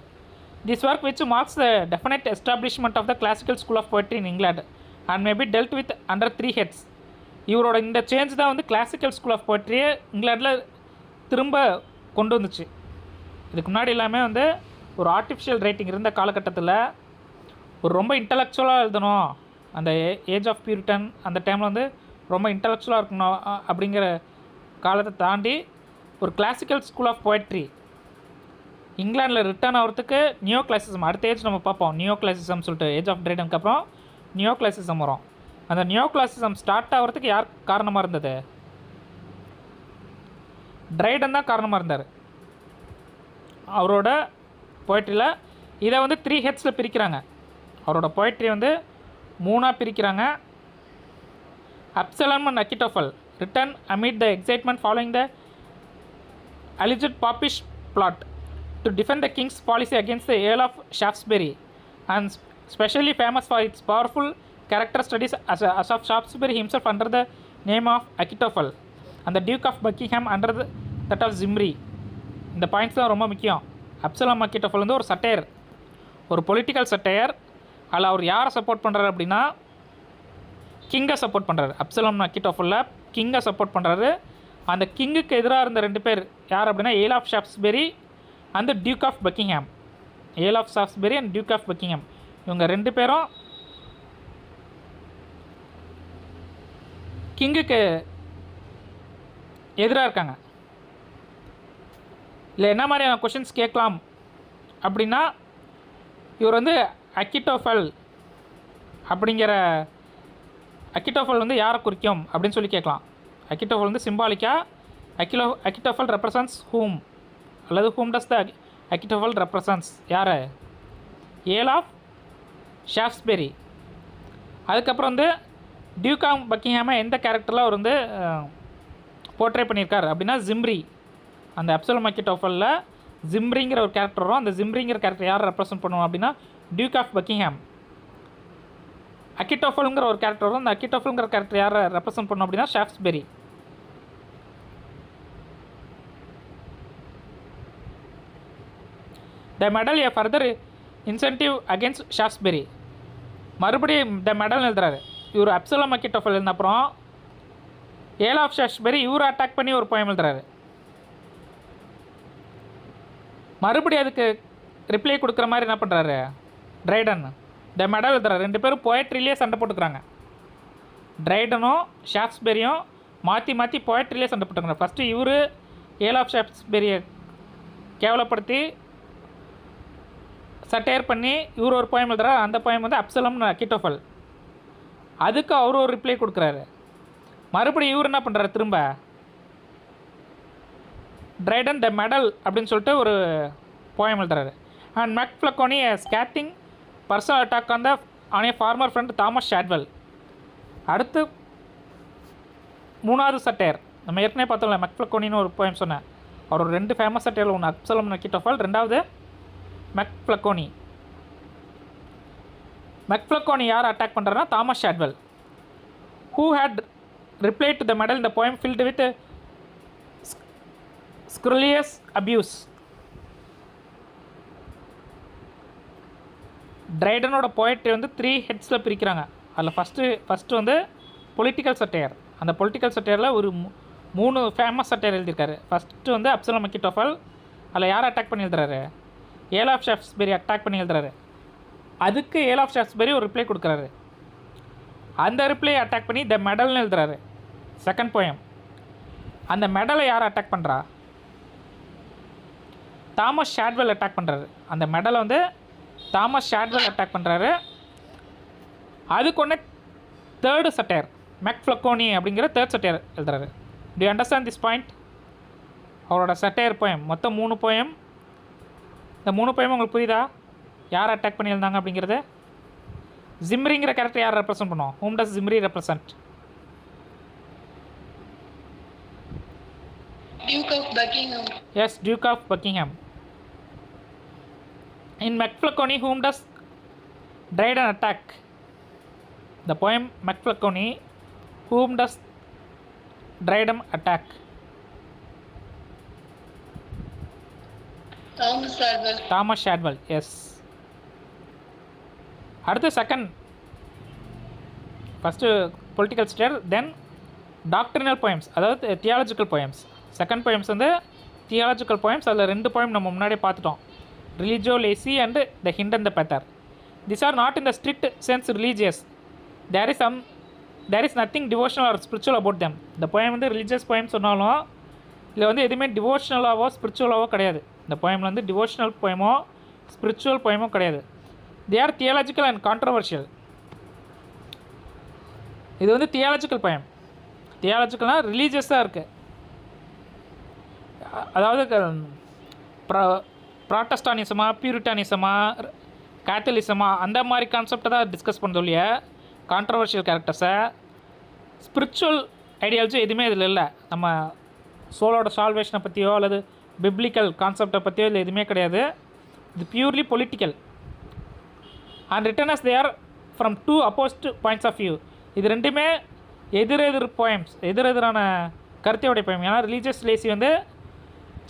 This work which marks the definite establishment of the classical school of poetry in England and maybe dealt with under 3 heads. இவரோட இந்த சேஞ்ச் தான் வந்து கிளாசிக்கல் ஸ்கூல் ஆஃப் போய்ட்ரியை இங்கிலாண்டில் திரும்ப கொண்டு வந்துச்சு. இதுக்கு முன்னாடி எல்லாமே வந்து ஒரு ஆர்டிஃபிஷியல் ரைட்டிங் இருந்த காலகட்டத்தில் ஒரு ரொம்ப இன்டலெக்சுவலாக எழுதணும், அந்த ஏஜ் ஆஃப் பியூரிட்டன் அந்த டைமில் வந்து ரொம்ப இன்டலெக்சுவலாக இருக்கணும் அப்படிங்கிற காலத்தை தாண்டி ஒரு கிளாசிக்கல் ஸ்கூல் ஆஃப் போய்ட்ரி இங்கிலாண்டில் ரிட்டர்ன் ஆகிறதுக்கு நியோ கிளாசிசம் அடுத்த ஏஜ் நம்ம பார்ப்போம். நியோ கிளாசிசம் சொல்லிட்டு ஏஜ் ஆஃப் ட்ரைடனுக்கு அப்புறம் நியோ கிளாசிசம் வரும். அந்த நியோ கிளாசிசம் ஸ்டார்ட் ஆகிறதுக்கு யார் காரணமாக இருந்தது? ட்ரைடன் தான் காரணமாக இருந்தார். அவரோட போய்ட்ரியில் இதை வந்து 3 ஹெட்ஸில் பிரிக்கிறாங்க. அவரோட போய்ட்ரி வந்து 3ஆக பிரிக்கிறாங்க. Absalom and Achitophel, written amid the excitement following the alleged popish plot to defend the king's policy against the Earl of Shaftesbury, and specially famous for its powerful character studies as of Shaftesbury himself under the name of Achitophel, and the Duke of Buckingham under that of Zimri. இந்த பாயிண்ட்ஸ் தான் ரொம்ப முக்கியம். அப்சலோம் அக்கிட்டோஃபல் வந்து ஒரு சட்டையர், ஒரு பொலிட்டிக்கல் சட்டையர். அதில் அவர் யாரை சப்போர்ட் பண்ணுறாரு அப்படின்னா கிங்கை சப்போர்ட் பண்ணுறாரு. அப்சலோம் அக்கிட்டோஃபலில் கிங்கை சப்போர்ட் பண்ணுறாரு. அந்த கிங்குக்கு எதிராக இருந்த 2 பேர் யார் அப்படின்னா Earl of Shaftesbury and Duke of Buckingham. Earl of Shaftesbury and Duke of Buckingham இவங்க 2 பேரும் கிங்குக்கு எதிராக இருக்காங்க. இல்லை என்ன மாதிரியான கொஷின்ஸ் கேட்கலாம் அப்படின்னா இவர் வந்து அக்கிட்டோஃபல் அப்படிங்கிற அக்கிட்டோஃபல் வந்து யாரை குறிக்கும் அப்படின்னு சொல்லி கேட்கலாம். அக்கிட்டோஃபல் வந்து சிம்பாலிக்காக அக்கிட்டோஃபல் ரெப்ரசன்ஸ் ஹூம் அல்லது ஹூம் டஸ் த அக்கிட்டோஃபல் ரெப்ரசன்ஸ் யார்? ஏல் ஆஃப் ஷாப்ஸ்பெரி. அதுக்கப்புறம் வந்து டியூக் ஆஃப் பக்கிங்ஹாமை எந்த கேரக்டரில் அவர் வந்து போர்ட்ரே பண்ணியிருக்கார் அப்படின்னா ஜிம்ரி. அந்த அப்சலோம் அக்கிட்டோஃபலில் ஜிம்ரிங்கிற ஒரு கேரக்டர் வரும். அந்த ஜிம்ரிங்கிற கேரக்டர் யார் ரெப்ரசன்ட் பண்ணுவோம் அப்படின்னா டியூக் ஆஃப் பக்கிங்ஹாம். அக்கிட்டோஃபலுங்கிற ஒரு கேரக்டர் வரும். அந்த அக்கிட்டோஃபலுங்கிற கேரக்டர் யாரை ரெப்ரசன்ட் பண்ணோம் அப்படின்னா Shaftesbury. The medal a further incentive against Shaftesbury. மறுபடியும் த மெடல் எழுதுறாரு. இவர் அப்சலோம் அக்கிட்டோஃபல் எழுந்த அப்புறம் ஏல் ஆஃப் ஷாப்ஸ்பெரி இவரை அட்டாக் பண்ணி ஒரு போயம் எழுதுறாரு. மறுபடியும் அதுக்கு ரிப்ளை கொடுக்குற மாதிரி என்ன பண்ணுறாரு ட்ரைடன்? த மெடல் எழுதுறாரு. ரெண்டு பேரும் போயட்ரிலேயே சண்டை போட்டுக்கிறாங்க. ட்ரைடனும் ஷாக்ஸ்பெரியும் மாற்றி மாற்றி போயட்ரிலேயே சண்டை போட்டுக்கிறாங்க. ஃபஸ்ட்டு இவர் ஏல் ஆஃப் ஷாக்ஸ்பெரியை கேவலப்படுத்தி சட்டையர் பண்ணி இவர் ஒரு போயம் எழுதுறாரு. அந்த போயம் வந்து அப்சலம் அண்ட் அக்கிட்டோஃபல். அதுக்கு அவர் ஒரு ரிப்ளை கொடுக்குறாரு. மறுபடியும் இவர் என்ன பண்ணுறாரு, திரும்ப ட்ரைடன் த மெடல் அப்படின்னு சொல்லிட்டு ஒரு போயம் எழுதுறாரு. And MacFlecknoe scathing personal attack on a former friend Thomas Shadwell. அடுத்து மூணாவது சட்டையர் நம்ம ஏற்கனவே பார்த்தோம்ல, மெக்ஃப்ளக்கோனின்னு ஒரு போயம் சொன்னேன். அவர் ஒரு 2 ஃபேமஸ் சட்டையர், ஒன்று அப்சலம் அண்ட் அக்கிட்டோஃபல், ரெண்டாவது மெக்ஃப்ளக்கோனி. மெக்ஃப்ளக்கோனி யார் அட்டாக் பண்ணுறாருன்னா Thomas Shadwell, who had replied to the medal இந்த poem filled with scurrilous abuse. ட்ரைடனோட போயட்ரி வந்து 3 ஹெட்ஸில் பிரிக்கிறாங்க. அதில் ஃபஸ்ட்டு வந்து பொலிட்டிக்கல் சட்டையர். அந்த பொலிட்டிக்கல் சட்டையரில் ஒரு 3 ஃபேமஸ் சட்டையர் எழுதியிருக்காரு. ஃபஸ்ட்டு வந்து அப்சலம் அக்கிட்டோஃபல். அதில் யார் அட்டாக் பண்ணி எழுதுறாரு, ஏல் ஆஃப் ஷாக்ஸ்பெரி அட்டாக் பண்ணி எழுதுறாரு. அதுக்கு ஏல் ஆஃப் ஷாக்ஸ்பெரி ஒரு ரிப்ளை கொடுக்குறாரு. அந்த ரிப்ளை அட்டாக் பண்ணி த மெடல்னு எழுதுறாரு, செகண்ட் போயம். அந்த மெடலை யார் அட்டாக் பண்ணுறா, தாமஸ் ஷாட்வெல் அட்டாக் பண்ணுறாரு. அந்த மெடலை வந்து தாமஸ் ஷாட்வெல் அட்டாக் பண்ணுறாரு. அதுக்கு ஒன்று தேர்டு சட்டையர் மெக்ஃப்ளக்கோனி அப்படிங்கிற தேர்ட் சட்டையர் எழுதுறாரு. To you understand this point? அவரோட சட்டையர் போயம் மொத்தம் 3 போயம். இந்த 3 போயம் உங்களுக்கு புரியுதா, யார் அட்டாக் பண்ணி எழுந்தாங்க அப்படிங்கிறது? ஜிம்ரிங்கிற கேரக்டர் யார் ரெப்ரசென்ட் பண்ணுவோம்? Whom does Zimri represent? Duke of Buckingham. Yes, Duke of Buckingham. In MacFlecknoe, whom does Dryden attack? The poem MacFlecknoe, whom does Dryden attack? Thomas Shadwell. Thomas Shadwell, yes. அடுத்து second, first political satire, then doctrinal poems, அதாவது தியாலஜிக்கல் போயம்ஸ். செகண்ட் போயம்ஸ் வந்து தியாலஜிக்கல் போயம்ஸ். அதில் 2 போயம் நம்ம முன்னாடியே பார்த்துட்டோம், Religio Laici and the Hind and the Panther. This are not in the strict sense religious. There is nothing devotional or spiritual about them. இந்த போயம் வந்து ரிலீஜியஸ் போயம் சொன்னாலும் இதில் வந்து எதுவுமே டிவோஷனலாவோ ஸ்பிரிச்சுவலாவோ கிடையாது. இந்த போயமில் வந்து டிவோஷனல் போயமோ ஸ்பிரிச்சுவல் போயமோ கிடையாது. They are theological and controversial. இது வந்து தியாலஜிக்கல் போயம். தியாலஜிக்கல்னால் ரிலீஜியஸாக இருக்குது. அதாவது ப்ராட்டஸ்டானிசமா, பியூரிட்டானிசமா, கேத்தலிசமா, அந்த மாதிரி கான்செப்டை தான் டிஸ்கஸ் பண்ணுறது இல்லையா கான்ட்ரவர்ஷியல் கேரக்டர்ஸை. ஸ்பிரிச்சுவல் ஐடியாலஜி எதுவுமே இதில் இல்லை. நம்ம சோலோட சால்வேஷனை பற்றியோ அல்லது பிப்ளிக்கல் கான்செப்டை பற்றியோ இதில் எதுவுமே கிடையாது. இது purely political and written as they are from 2 opposed points of view. இது ரெண்டுமே எதிரெதிர் போயம்ஸ், எதிரெதிரான கருத்தையோடைய போயம். ஏன்னா ரிலீஜியஸ் லேசி வந்து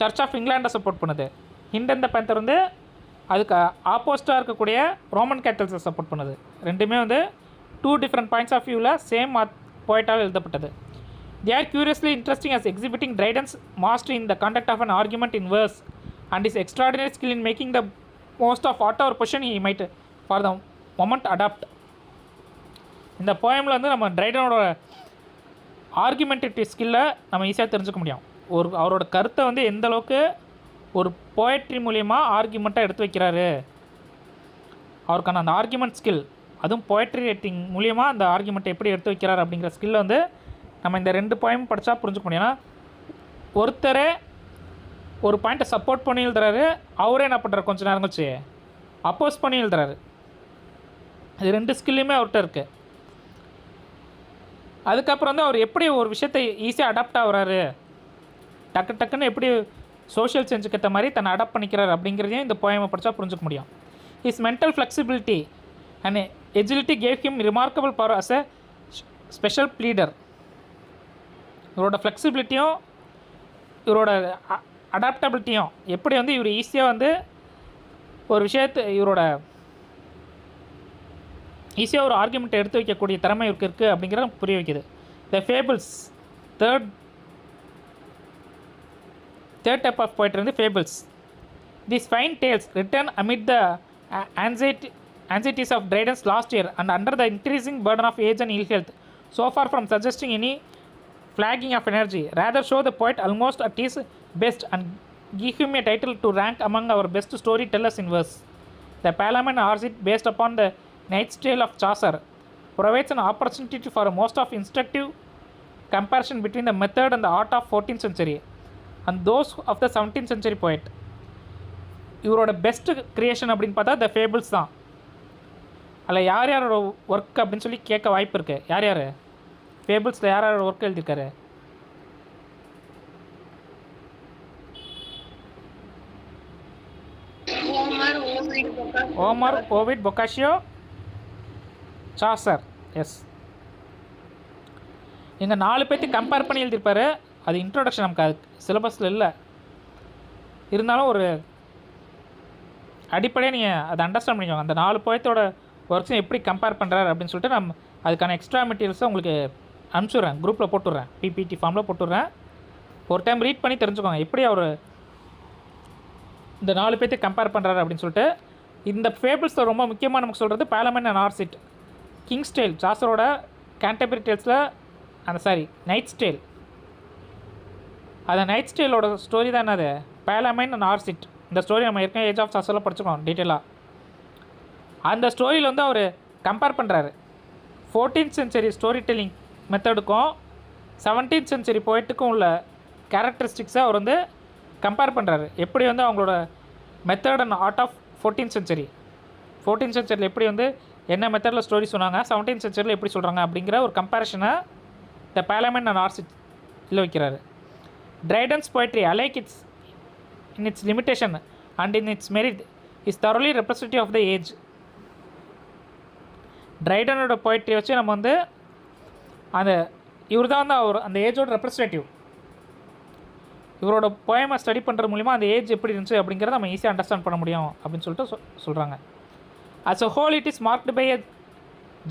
சர்ச் ஆஃப் இங்கிலாண்டை சப்போர்ட் பண்ணுது, ஹிண்ட் அண்ட் த பெத்தர் வந்து அதுக்கு ஆப்போசிட்டாக இருக்கக்கூடிய ரோமன் கேத்தலிக்ஸை சப்போர்ட் பண்ணுது. ரெண்டுமே வந்து 2 டிஃப்ரெண்ட் பாயிண்ட்ஸ் ஆஃப் வியூவில் சேம் போய்ட்டால் எழுதப்பட்டது. They are curiously interesting as exhibiting Dryden's mastery in the conduct of an argument in verse and his extraordinary skill in making the most of whatever position he might for the moment adopt. இந்த போயமில் வந்து நம்ம ட்ரைடனோட ஆர்குமெண்டேட்டிவ் ஸ்கில்லை நம்ம ஈஸியாக தெரிஞ்சுக்க முடியும். அவரோட கருத்தை வந்து எந்த அளவுக்கு ஒரு போயட்ரி மூலயமா ஆர்குமெண்ட்டாக எடுத்து வைக்கிறாரு, அவருக்கான அந்த ஆர்குமெண்ட் ஸ்கில், அதுவும் போயட்ரி ரைட்டிங் மூலயமா அந்த ஆர்குமெண்ட்டை எப்படி எடுத்து வைக்கிறார் அப்படிங்கிற ஸ்கில்லை வந்து நம்ம இந்த 2 போயம் படித்தா புரிஞ்சுக்க முடியும். ஏன்னா ஒருத்தரே ஒரு பாயிண்ட்டை சப்போர்ட் பண்ணி எழுதுறாரு, அவரே என்ன பண்ணுறாரு கொஞ்சம் நேரம் கழிச்சு அப்போஸ் பண்ணி எழுதுறாரு. இது 2 ஸ்கில்லுமே அவர்கிட்ட இருக்குது. அதுக்கப்புறம் வந்து அவர் எப்படி ஒரு விஷயத்தை ஈஸியாக அடாப்ட் ஆகுறாரு, டக்குன்னு எப்படி சோஷியல் சேஞ்சுக்கு ஏற்ற மாதிரி தன்னை அடாப்ட் பண்ணிக்கிறார் அப்படிங்கிறதையும் இந்த போயமை படித்தா புரிஞ்சுக்க முடியும். His mental flexibility and agility gave him remarkable power as a special pleader. இவரோட ஃப்ளெக்சிபிலிட்டியும் இவரோட அடாப்டபிலிட்டியும் எப்படி வந்து இவர் ஈஸியாக வந்து ஒரு விஷயத்தை இவரோட ஈஸியாக ஒரு ஆர்குமெண்ட்டை எடுத்து வைக்கக்கூடிய திறமை இவருக்கு இருக்குது அப்படிங்கிறத புரிய வைக்குது. த fables, third type of poetry வந்து fables. These fine tales written amid the anxieties of Dryden's last year and under the increasing burden of age and ill health, so far from suggesting any flagging of energy, rather show the poet almost at his best and give him a title to rank among our best storytellers in verse. The Parliament Arsit, based upon the Knight's Tale of Chaucer, provides an opportunity for most of instructive comparison between the method and the art of 14th century and those of the 17th century poet. இவரோட பெஸ்ட் க்ரியேஷன் அப்படின்னு பார்த்தா த ஃபேபிள்ஸ் தான். அதில் யார் யாரோட ஒர்க் அப்படின்னு சொல்லி கேட்க வாய்ப்பு இருக்குது. யார் யார் ஃபேபிள்ஸில் யார் யாரோட ஒர்க் எழுதியிருக்காரு? Homer, Ovid, Boccaccio, Chaucer. Yes, இங்கே 4 பேர்த்து கம்பேர் பண்ணி எழுதியிருப்பார். அது இன்ட்ரோடக்ஷன் நமக்கு அது சிலபஸில் இல்லை. இருந்தாலும் ஒரு அடிப்படையாக நீங்கள் அதை அண்டர்ஸ்டாண்ட் பண்ணிக்கோங்க. அந்த 4 போயத்தோட ஒர்க்ஸும் எப்படி கம்பேர் பண்ணுறாரு அப்படின்னு சொல்லிட்டு நம்ம அதுக்கான எக்ஸ்ட்ரா மெட்டீரியல்ஸை உங்களுக்கு அனுப்பிச்சுட்றேன், குரூப்பில் போட்டுடுறேன், பிபிடி ஃபார்மில் போட்டுடுறேன். ஒரு டைம் ரீட் பண்ணி தெரிஞ்சுக்கோங்க எப்படி அவர் இந்த 4 பேர்த்து கம்பேர் பண்ணுறாரு அப்படின்னு சொல்லிட்டு. இந்த ஃபேபிள்ஸில் ரொம்ப முக்கியமாக நமக்கு சொல்கிறது பார்லிமெண்ட் அண்ட் ஆர்சிட், கிங்ஸ் டேல், சாசரோட கேண்டபரி டேல்ஸில் அந்த நைட்ஸ் டேல். அந்த நைட்ஸ் டேலோட ஸ்டோரி தான் என்னது, பார்லிமெண்ட் அண்ட் ஆர்சிட். இந்த ஸ்டோரி நம்ம ஏற்கனவே ஏஜ் ஆஃப் சாசரில் படிச்சுக்கோம் டீட்டெயிலாக. அந்த ஸ்டோரியில் வந்து அவர் கம்பேர் பண்ணுறாரு 14th century ஸ்டோரி டெல்லிங் மெத்தடுக்கும் 17th century போய்ட்டுக்கும் உள்ள கேரக்டரிஸ்டிக்ஸை அவர் வந்து கம்பேர் பண்ணுறாரு. எப்படி வந்து அவங்களோட method and art of 14th century, 14th century எப்படி வந்து என்ன மெத்தடில் ஸ்டோரி சொன்னாங்க, 17th century எப்படி சொல்கிறாங்க அப்படிங்கிற ஒரு கம்பேரிஷனை த பார்லிமெண்ட் அண்ட் ஆர்சிட் இல்லை வைக்கிறாரு. Dryden's poetry alike it's in its limitation and in its merit is thoroughly representative of the age. ட்ரைடனோட போய்ட்ரி வச்சு நம்ம வந்து அந்த இவர் தான் வந்து அவர் அந்த ஏஜோட ரெப்ரஸன்டேட்டிவ். இவரோட போயமை ஸ்டடி பண்ணுறது மூலிமா அந்த ஏஜ் எப்படி இருந்துச்சு அப்படிங்கிறத நம்ம ஈஸியாக அண்டர்ஸ்டாண்ட் பண்ண முடியும் அப்படின்னு சொல்லிட்டு சொல்கிறாங்க. As a whole, it is marked by a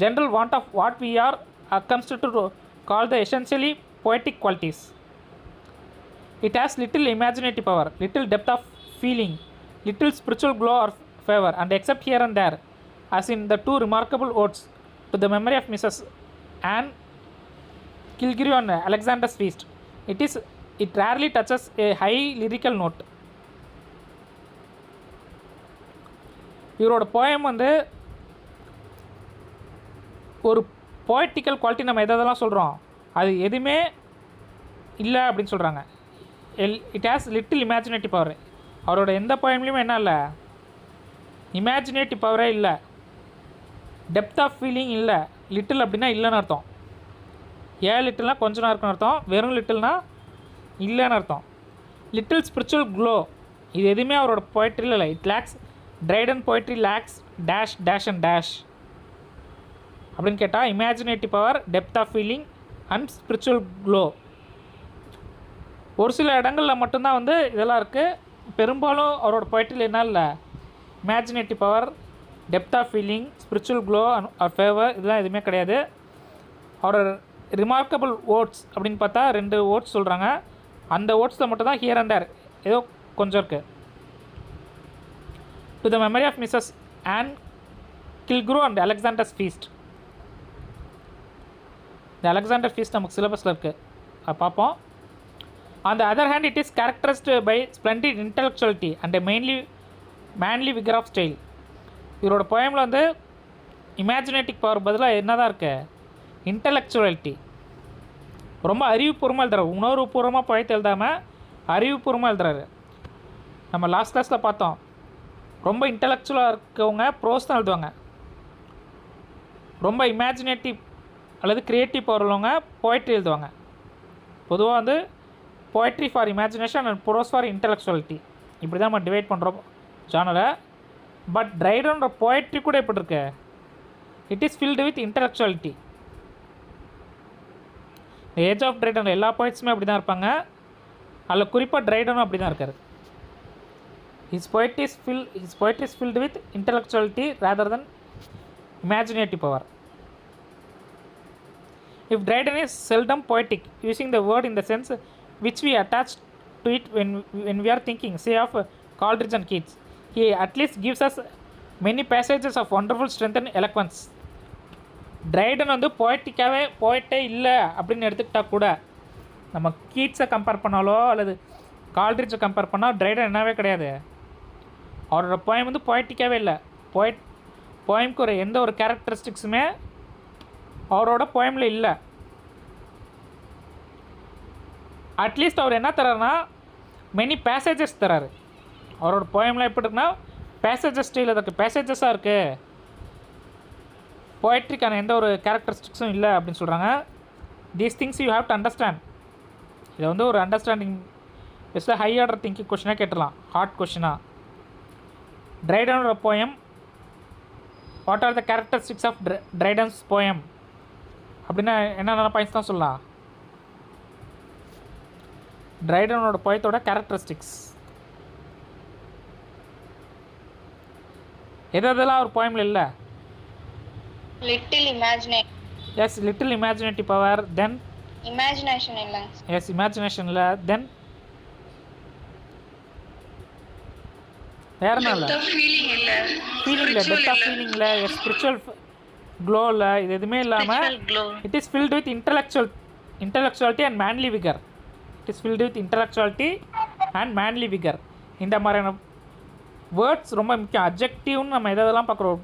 general want of what we are accustomed to call the essentially poetic qualities. It has little imaginative power, little depth of feeling, little spiritual glow or favor, and except here and there, as in the 2 remarkable odes to the memory of Mrs. Anne Killigrew on Alexander's feast, it rarely touches a high lyrical note. இவரோட போயம் வந்து ஒரு போய்ட்டிக்கல் குவாலிட்டி நம்ம எதெல்லாம் சொல்கிறோம் அது எதுவுமே இல்லை அப்படின்னு சொல்கிறாங்க. It has little imaginative power. அவரோட எந்த போயம்லேயுமே என்ன இல்லை, இமேஜினேட்டிவ் பவரே இல்லை, டெப்த் ஆஃப் ஃபீலிங் இல்லை. லிட்டில் அப்படின்னா இல்லைன்னு அர்த்தம். ஏன் லிட்டில்னா கொஞ்சம் நேரம் இருக்குன்னு அர்த்தம், வெறும் லிட்டில்னா இல்லைன்னு அர்த்தம். லிட்டில் ஸ்பிரிச்சுவல் க்ளோ, இது எதுவுமே அவரோட போய்ட்ரியில் இல்லை. It lacks, Dryden poetry lacks dash dash and dash அப்படின்னு கேட்டால் imaginative power, depth of feeling and spiritual glow. ஒரு சில இடங்களில் மட்டும்தான் வந்து இதெல்லாம் இருக்குது. பெரும்பாலும் அவரோட போய்ட்ரியில் என்ன இல்லை, imaginative power, depth of feeling, spiritual glow or fervour இதெல்லாம் எதுவுமே கிடையாது. அவரோட ரிமார்க்கபிள் ஓட்ஸ் அப்படின்னு பார்த்தா 2 ஓட்ஸ் சொல்கிறாங்க. அந்த ஓட்ஸில் மட்டும் தான் ஹியர் அண்ட் தேர் ஏதோ கொஞ்சம் இருக்குது. To the memory of Mrs Anne Killigrew and Alexander's feast. இந்த அலெக்சாண்டர் ஃபீஸ்ட் நமக்கு சிலபஸில் இருக்குது, அதை பார்ப்போம். On the other hand, it is characterized by splendid intellectuality and a manly vigor of style. இவரோட போயமில் வந்து இமேஜினேட்டிவ் பவர் பதிலாக என்ன தான் இருக்குது, இன்டலெக்சுவாலிட்டி. ரொம்ப அறிவுபூர்வமாக எழுதுறாரு, உணர்வுபூர்வமாக போயத்தை எழுதாமல் அறிவுபூர்வமாக எழுதுறாரு. நம்ம லாஸ்ட் கிளாஸில் பார்த்தோம், ரொம்ப இன்டலெக்சுவலாக இருக்கவங்க ப்ரோஸ் தான் எழுதுவாங்க. ரொம்ப இமேஜினேட்டிவ் அல்லது க்ரியேட்டிவ் பவர் உள்ளவங்க போய்ட்ரி எழுதுவாங்க. பொதுவாக வந்து poetry for imagination and prose for intellectuality இப்படி தான் நம்ம டிவைட் பண்ணுறோம் ஜானரை. பட் ட்ரைடனோட போய்ட்ரி கூட எப்படி இருக்கு, it is filled with intellectuality. Age of Dryden எல்லா போய்ட்ஸுமே அப்படி தான் இருப்பாங்க, அதில் குறிப்பாக ட்ரைடனும் அப்படி தான் இருக்கார். His poetry is filled with intellectuality rather than imaginative power. If Dryden is seldom poetic, using the word in the sense which we attach to it when we are thinking, say of Coleridge and Keats, he at least gives us many passages of wonderful strength and eloquence. Dryden வந்து போய்ட்டிக்காகவே போய்ட்டே இல்லை அப்படின்னு எடுத்துக்கிட்டால் கூட நம்ம கீட்ஸை கம்பேர் பண்ணாலோ அல்லது கால்ட்ரிட்ஜை கம்பேர் பண்ணால் ட்ரைடன் என்னவே கிடையாது. அவரோட போயம் வந்து போய்ட்டிக்காகவே இல்லை. போயம்க்கு ஒரு எந்த ஒரு கேரக்டரிஸ்டிக்ஸுமே அவரோட போயமில் இல்லை. அட்லீஸ்ட் அவர் என்ன தர்றாருன்னா மெனி பேசேஜஸ் தராரு. அவரோட போயம்லாம் எப்படி இருக்குன்னா பேசேஜஸ் ஸ்டைல், அதுக்கு பேசேஜஸாக இருக்குது, போய்ட்ரிக்கான எந்த ஒரு கேரக்டரிஸ்டிக்ஸும் இல்லை அப்படின்னு சொல்கிறாங்க. These things you have to understand. இதை வந்து ஒரு அண்டர்ஸ்டாண்டிங் பெஸ்ட்டாக ஹை ஆர்டர் திங்கிங் கொஷினாக கேட்டலாம், ஹார்ட் கொஷினாக. ட்ரைடனோட poem, what are the characteristics of Dryden's poem அப்படின்னா என்னென்ன பாயிண்ட்ஸ் தான் சொல்லலாம். ட்ரைடனோட போயத்தோட கேரக்டரிஸ்டிக்ஸ் எதெல்லாம் ஒரு போயமில் இல்லை. Little imagination. Yes, little imaginative power. Then imagination இல்லை. எஸ், இமேஜினேஷன் இல்லை. தென் வேற என்ன இல்லை, ஃபீலிங் இல்லை, ஃபீலிங் இல்லை, டெப்த் ஆஃப் ஃபீலிங் இல்லை, எஸ், ஸ்பிரிச்சுவல் க்ளோ இல்லை. இது எதுவுமே இல்லாமல் it is filled with intellectuality and manly vigour. It is filled with intellectuality and manly vigour. இந்த மாதிரியான வேர்ட்ஸ் ரொம்ப முக்கியம். அப்ஜெக்டிவ்னு நம்ம எதெல்லாம் பார்க்குறோம்,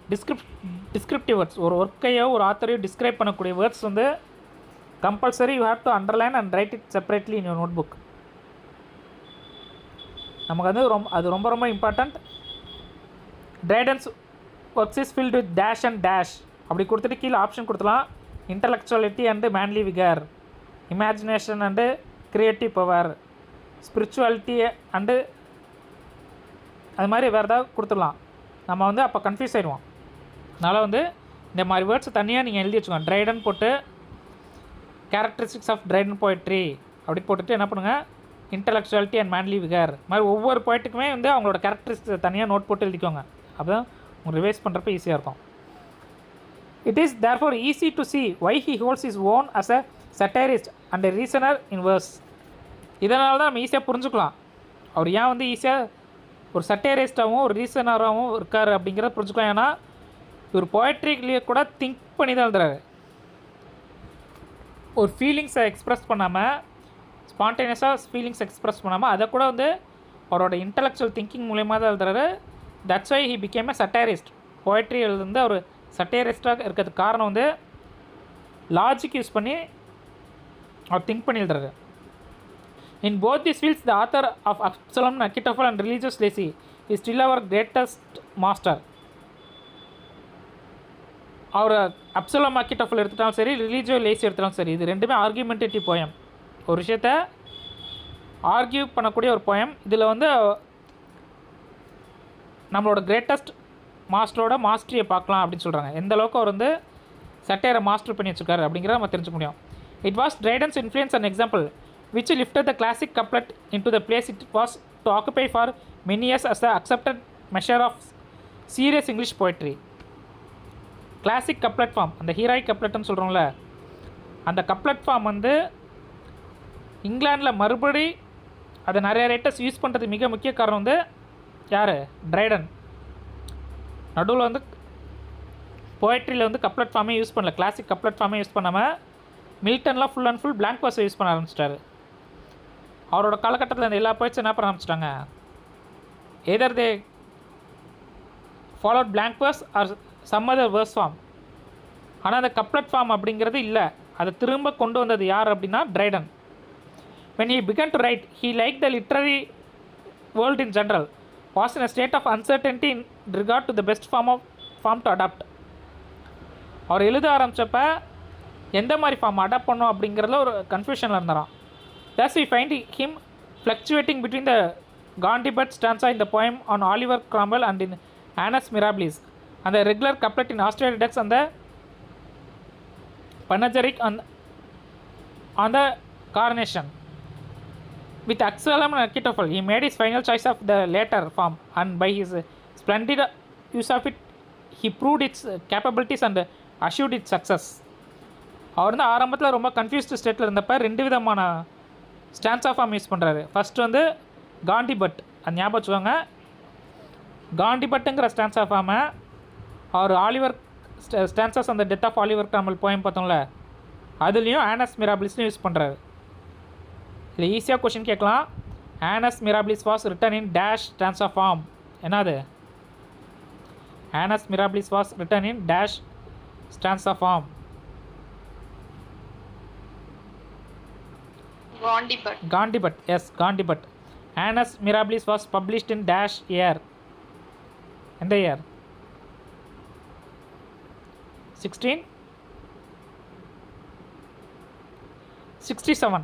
டிஸ்கிரிப்டிவ் வேர்ட்ஸ். ஒரு ஒர்க்கையோ ஒரு ஆத்தரையோ டிஸ்கிரைப் பண்ணக்கூடிய வேர்ட்ஸ் வந்து compulsory you have to underline and write it separately in your note book. நமக்கு வந்து அது ரொம்ப ரொம்ப important. Dryden's works is filled with dash and dash அப்படி கொடுத்துட்டு கீழே ஆப்ஷன் கொடுத்துலாம். Intellectuality and manly vigour, imagination and creative power, spirituality and அது மாதிரி வேறு ஏதாவது கொடுத்துடலாம். நம்ம வந்து அப்போ கன்ஃபியூஸ் ஆகிடுவோம். அதனால் வந்து இந்த மாதிரி வேர்ட்ஸ் தனியாக நீங்கள் எழுதி வச்சுக்கோங்க. ட்ரைடன் போட்டு கேரக்டரிஸ்டிக்ஸ் ஆஃப் ட்ரைடன் போய்ட்ரி அப்படி போட்டுட்டு என்ன பண்ணுங்கள், இன்டலெக்சுவாலிட்டி அண்ட் மேன்லி விகர் மாதிரி ஒவ்வொரு போய்ட்டுக்குமே வந்து அவங்களோட கேரக்டரிஸ்டிக்ஸ் தனியாக நோட் போட்டு எழுதிக்கோங்க. அப்போ தான் உங்களுக்கு ரிவைஸ் பண்ணுறப்ப ஈஸியாக இருக்கும். It is therefore easy to see why he holds his own as a satirist and a reasoner in verse. இதனால தான் நம்ம ஈஸியாக புரிஞ்சுக்கலாம் அவர் ஏன் வந்து ஈஸியாக ஒரு சட்டைரிஸ்டாகவும் ஒரு ரீசனராகவும் இருக்கார் அப்படிங்கிறத புரிஞ்சுக்கலாம். ஏன்னா இவர் போய்ட்ரிலேயே கூட திங்க் பண்ணி தான் எழுதுறாரு. ஒரு ஃபீலிங்ஸை எக்ஸ்ப்ரெஸ் பண்ணாமல், ஸ்பான்டேனியஸாக ஃபீலிங்ஸ் எக்ஸ்ப்ரெஸ் பண்ணாமல் அதை கூட வந்து அவரோட இன்டலெக்சுவல் திங்கிங் மூலயமா தான் எழுதுறாரு. That's why he became a satirist. Poetry எழுதுந்து அவர் சட்டைரிஸ்டாக இருக்கிறதுக்கு காரணம் வந்து லாஜிக் யூஸ் பண்ணி அவர் திங்க் பண்ணி எழுதுறாரு. In both these fields, the author of Absalom and Achitophel and Religious Lacy is still our greatest master. அவர் அப்சலோம் அக்கிட்டோஃபல் எடுத்துட்டாலும் சரி, ரிலீஜியோ லேசி எடுத்துட்டாலும் சரி, இது ரெண்டுமே ஆர்கியூமெண்டேட்டிவ் போயம். ஒரு விஷயத்தை ஆர்கியூ பண்ணக்கூடிய ஒரு போயம். இதில் வந்து நம்மளோட கிரேட்டஸ்ட் மாஸ்டரோட மாஸ்டரியை பார்க்கலாம் அப்படின்னு சொல்கிறாங்க. எந்த அளவுக்கு அவர் வந்து சட்டையரை மாஸ்டர் பண்ணி வச்சுருக்காரு அப்படிங்கிறத நம்ம தெரிஞ்சுக்க முடியும். It was Dryden's influence and example which lifted the classic couplet into the place it was to occupy for many years as the accepted measure of serious English poetry. Classic couplet form, அந்த ஹீராயிக் கப்லெட்னு சொல்கிறோம்ல, அந்த கப்லெட் ஃபார்ம் வந்து இங்கிலாண்டில் மறுபடி அதை நிறைய ரைட்டர்ஸ் யூஸ் பண்ணுறது மிக முக்கிய காரணம் வந்து யார், ட்ரைடன். நடுவில் வந்து போய்ட்ரியில் வந்து கப்லெட் ஃபார்மே யூஸ் பண்ணல, கிளாசிக் கப்லெட் ஃபார்மே யூஸ் பண்ணாமல் மில்டன்லாம் ஃபுல் அண்ட் ஃபுல் பிளாங்க் ப்ரோஸை யூஸ் பண்ண ஆரம்பிச்சிட்டாரு. அவரோட காலகட்டத்தில் இந்த எல்லா போய்ட்ஸும் என்ன பண்ண ஆரம்பிச்சிட்டாங்க, either they followed blank verse or some other verse form. ஆனால் அந்த கப்லெட் ஃபார்ம் அப்படிங்கிறது இல்லை, அதை திரும்ப கொண்டு வந்தது யார் அப்படின்னா Triton. when he began to write, he liked the literary world in general, was in a state of uncertainty in regard to the best form to adopt. அவர் எழுத ஆரம்பித்தப்ப எந்த மாதிரி ஃபார்ம் அடாப்ட் பண்ணோம் அப்படிங்கிறதுல ஒரு கன்ஃபியூஷனில் இருந்தாராம். Thus we find him fluctuating between the Gondibet stanza in the poem on Oliver Cromwell and in Annus Mirabilis, and the regular couplet in Australian Ducks and the Panegyric on the Coronation. With Absalom and Achitophel, he made his final choice of the latter form, and by his splendid use of it, he proved its capabilities and assured its success. அவர் வந்து ஆரம்பத்தில் ரொம்ப கன்ஃபியூஸ்டு ஸ்டேட்டில் இருந்தப்போ ரெண்டு விதமான ஸ்டான்ஸா ஃபார்ம் யூஸ் பண்ணுறாரு. ஃபஸ்ட்டு வந்து காண்டிபட், அது ஞாபகம் வச்சுக்கோங்க. காண்டிபட்டுங்கிற ஸ்டான்ஸா ஃபார்மை அவர் ஆலிவர் ஸ்டான்சஸ் அந்த டெத் ஆஃப் ஆலிவர் கிராமல் போயம் பார்த்தோம்ல, அதுலேயும் ஆனஸ் மிராபிலிஸ்னு யூஸ் பண்ணுறாரு. இல்லை ஈஸியாக கொஷின் கேட்கலாம். Annus Mirabilis was written in dash stanza form. என்னது? Annus Mirabilis was written in dash stanza form. காண்டிபட். எஸ், காண்டிபட். Annus Mirabilis was published in dash year. எந்த இயர்? 1667.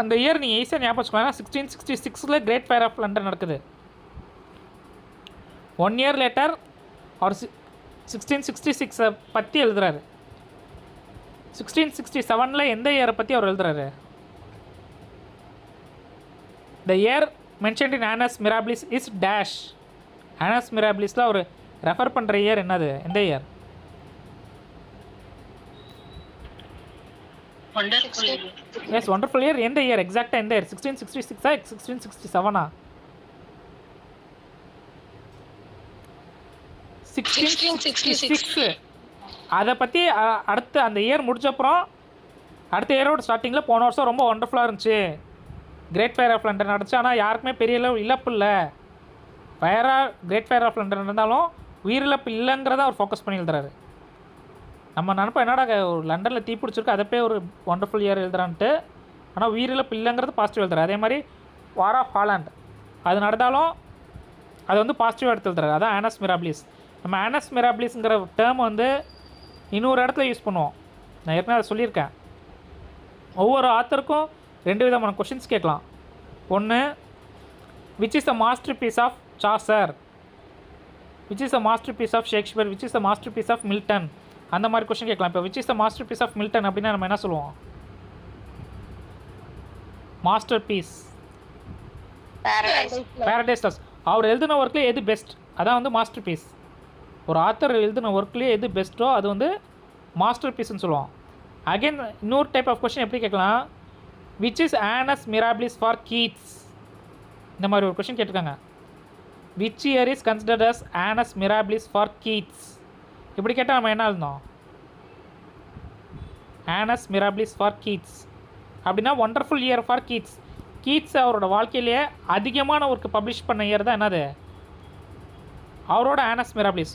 அந்த இயர் நீங்கள் ஈஸியாக ஞாபகம் வச்சுக்கலாம். 1666 கிரேட் ஃபயர் ஆஃப் லண்டன் நடக்குது. 1 இயர் லேட்டர் அவர் 1666 பற்றி எழுதுறாரு. 1667 எந்த இயரை பற்றி அவர் எழுதுறாரு? The year mentioned in Annus Mirabilis is dash. Annus மிராபிலிஸில் அவர் ரெஃபர் பண்ணுற இயர் என்னது? எந்த இயர்? Yes, wonderful year. எந்த இயர் எக்ஸாக்டாக? எந்த இயர்? 1666 1667? 1666. அதை பற்றி அடுத்து அந்த இயர் முடிச்சப்புறம் அடுத்த இயரோட ஸ்டார்டிங்கில் போன வருஷம் ரொம்ப ஒண்டர்ஃபுல்லாக இருந்துச்சு, கிரேட் ஃபயர் ஆஃப் லண்டன் நடந்துச்சு, ஆனால் யாருக்குமே பெரிய அளவு இழப்பு இல்லை. கிரேட் ஃபயர் ஆஃப் லண்டன் இருந்தாலும் உயிரிழப்பு இல்லைங்கிறத அவர் ஃபோக்கஸ் பண்ணி எழுதுறாரு. நம்ம நினப்போம் என்னடா லண்டனில் தீ பிடிச்சிருக்கு அதை போய் ஒரு ஒண்டர்ஃபுல் இயர் எழுதுறான்ட்டு, ஆனால் உயிரிழப்பு இல்லைங்கிறது பாசிட்டிவ் எழுதுறாரு. அதே மாதிரி வார் ஆஃப் ஹாலண்ட் அது நடந்தாலும் அது வந்து பாசிட்டிவாக எடுத்து எழுதுறாரு. அதான் ஆனஸ் மிராபிலிஸ். நம்ம ஆனஸ் மிராபிலிஸ்ங்கிற டேர்ம் வந்து இன்னொரு இடத்துல யூஸ் பண்ணுவோம். நான் ஏற்கனவே அதை சொல்லியிருக்கேன். ஒவ்வொரு ஆத்தருக்கும் 2 விதமான கொஷின்ஸ் கேட்கலாம். ஒன்று, which is the masterpiece of Chaucer, which is the masterpiece of Shakespeare, which is the masterpiece of Milton, அந்த மாதிரி கொஷின் கேட்கலாம். இப்போ which is the masterpiece of Milton அப்படின்னா நம்ம என்ன சொல்லுவோம்? Masterpiece Paradise Lost. அவர் எழுதின ஒர்க்லேயே எது பெஸ்ட், அதான் வந்து மாஸ்டர் பீஸ். ஒரு ஆத்தர் எழுதின ஒர்க்லேயே எது பெஸ்ட்டோ அது வந்து மாஸ்டர் பீஸ்ன்னு சொல்லுவோம். அகெயின் இன்னொரு டைப் ஆஃப் கொஷின் எப்படி கேட்கலாம்? Which is annus mirabilis for Keats, இந்த மாதிரி ஒரு கொஷின் கேட்டிருக்காங்க. Which year is considered as annus mirabilis for Keats, இப்படி கேட்டால் நம்ம என்ன எழுதணும்? ஆனஸ் மிராபிலிஸ் ஃபார் கீட்ஸ் அப்படின்னா wonderful year for Keats. Keats அவரோட வாழ்க்கையிலேயே அதிகமான ஒர்க்கு பப்ளிஷ் பண்ண இயர் தான் என்னது? அவரோட ஆனஸ் மிராபிலிஸ்.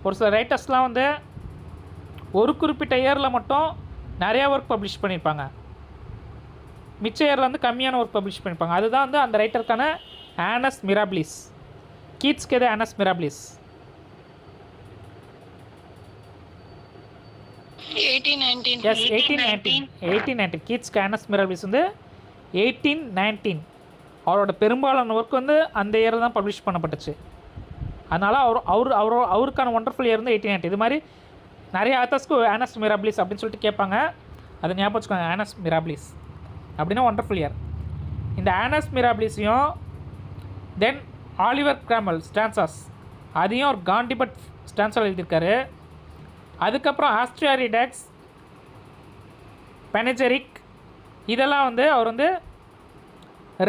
ஒரு சில ரைட்டர்ஸ்லாம் வந்து ஒரு குறிப்பிட்ட இயரில் மட்டும் நிறையா ஒர்க் பப்ளிஷ் பண்ணியிருப்பாங்க, மிச்ச இயரில் வந்து கம்மியான ஒர்க் பப்ளிஷ் பண்ணியிருப்பாங்க. அதுதான் வந்து அந்த ரைட்டருக்கான ஆனஸ் மிராபிலிஸ். கீட்ஸ்க்கு எது ஆனஸ் மிராபிலிஸ்? 1819. எஸ், 1819. கீட்ஸ்க்கு ஆனஸ் மிராபிலிஸ் வந்து 1819. அவரோட பெரும்பாலான ஒர்க் வந்து அந்த இயர் தான் பப்ளிஷ் பண்ணப்பட்டுச்சு. அதனால் அவருக்கான ஒண்டர்ஃபுல் இயர் வந்து 1890. இது மாதிரி நிறைய ஆத்தர்ஸ்க்கு ஆனஸ் மிராபிலிஸ் அப்படின்னு சொல்லிட்டு கேட்பாங்க. அதை ஞாபகம் வச்சுக்கோங்க. ஆனஸ் மிராபிலிஸ் அப்படின்னா ஒண்டர்ஃபுல் இயர். இந்த ஆனஸ் மிராபிலிஸையும் தென் ஆலிவர் கிராமல் ஸ்டான்சாஸ் அதையும் ஒரு காண்டிபட் ஸ்டான்ஸால் எழுதியிருக்காரு. அதுக்கப்புறம் ஆஸ்ட்ரியாரிடாக்ஸ், பெனஜெரிக், இதெல்லாம் வந்து அவர் வந்து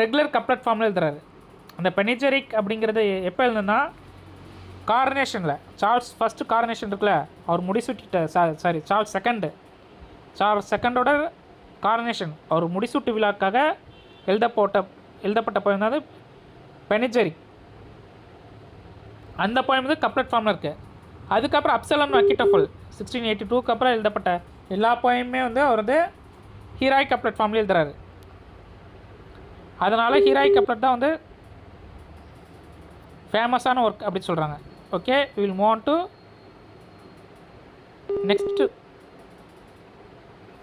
ரெகுலர் கப்லட் ஃபார்மில் எழுதுறாரு. அந்த பெனஜெரிக் அப்படிங்கிறது எப்போ எழுதுனா கார்னேஷனில், சார்ல்ஸ் ஃபஸ்ட்டு கார்னேஷன் இருக்குல்ல, அவர் முடிசூட்டிட்ட சார்ல்ஸ் செகண்டோட கார்னேஷன், அவர் முடிசூட்டு விழாக்காக எழுதப்பட்ட போயம் தான் பெனஜெரிக். அந்த போயம் வந்து கப்லட் ஃபார்மில் இருக்குது. அதுக்கப்புறம் அப்சலம் அண்ட் அக்கிட்டோஃபல் 1682 அப்புறம் எழுதப்பட்ட எல்லா போயமுமே வந்து அவர் வந்து ஹீராய் கப்லட் ஃபார்மில் எழுதுறாரு. அதனால் ஹீராய் கப்லட் தான் வந்து ஃபேமஸான ஒர்க் அப்படி சொல்கிறாங்க. Okay, we will move on to next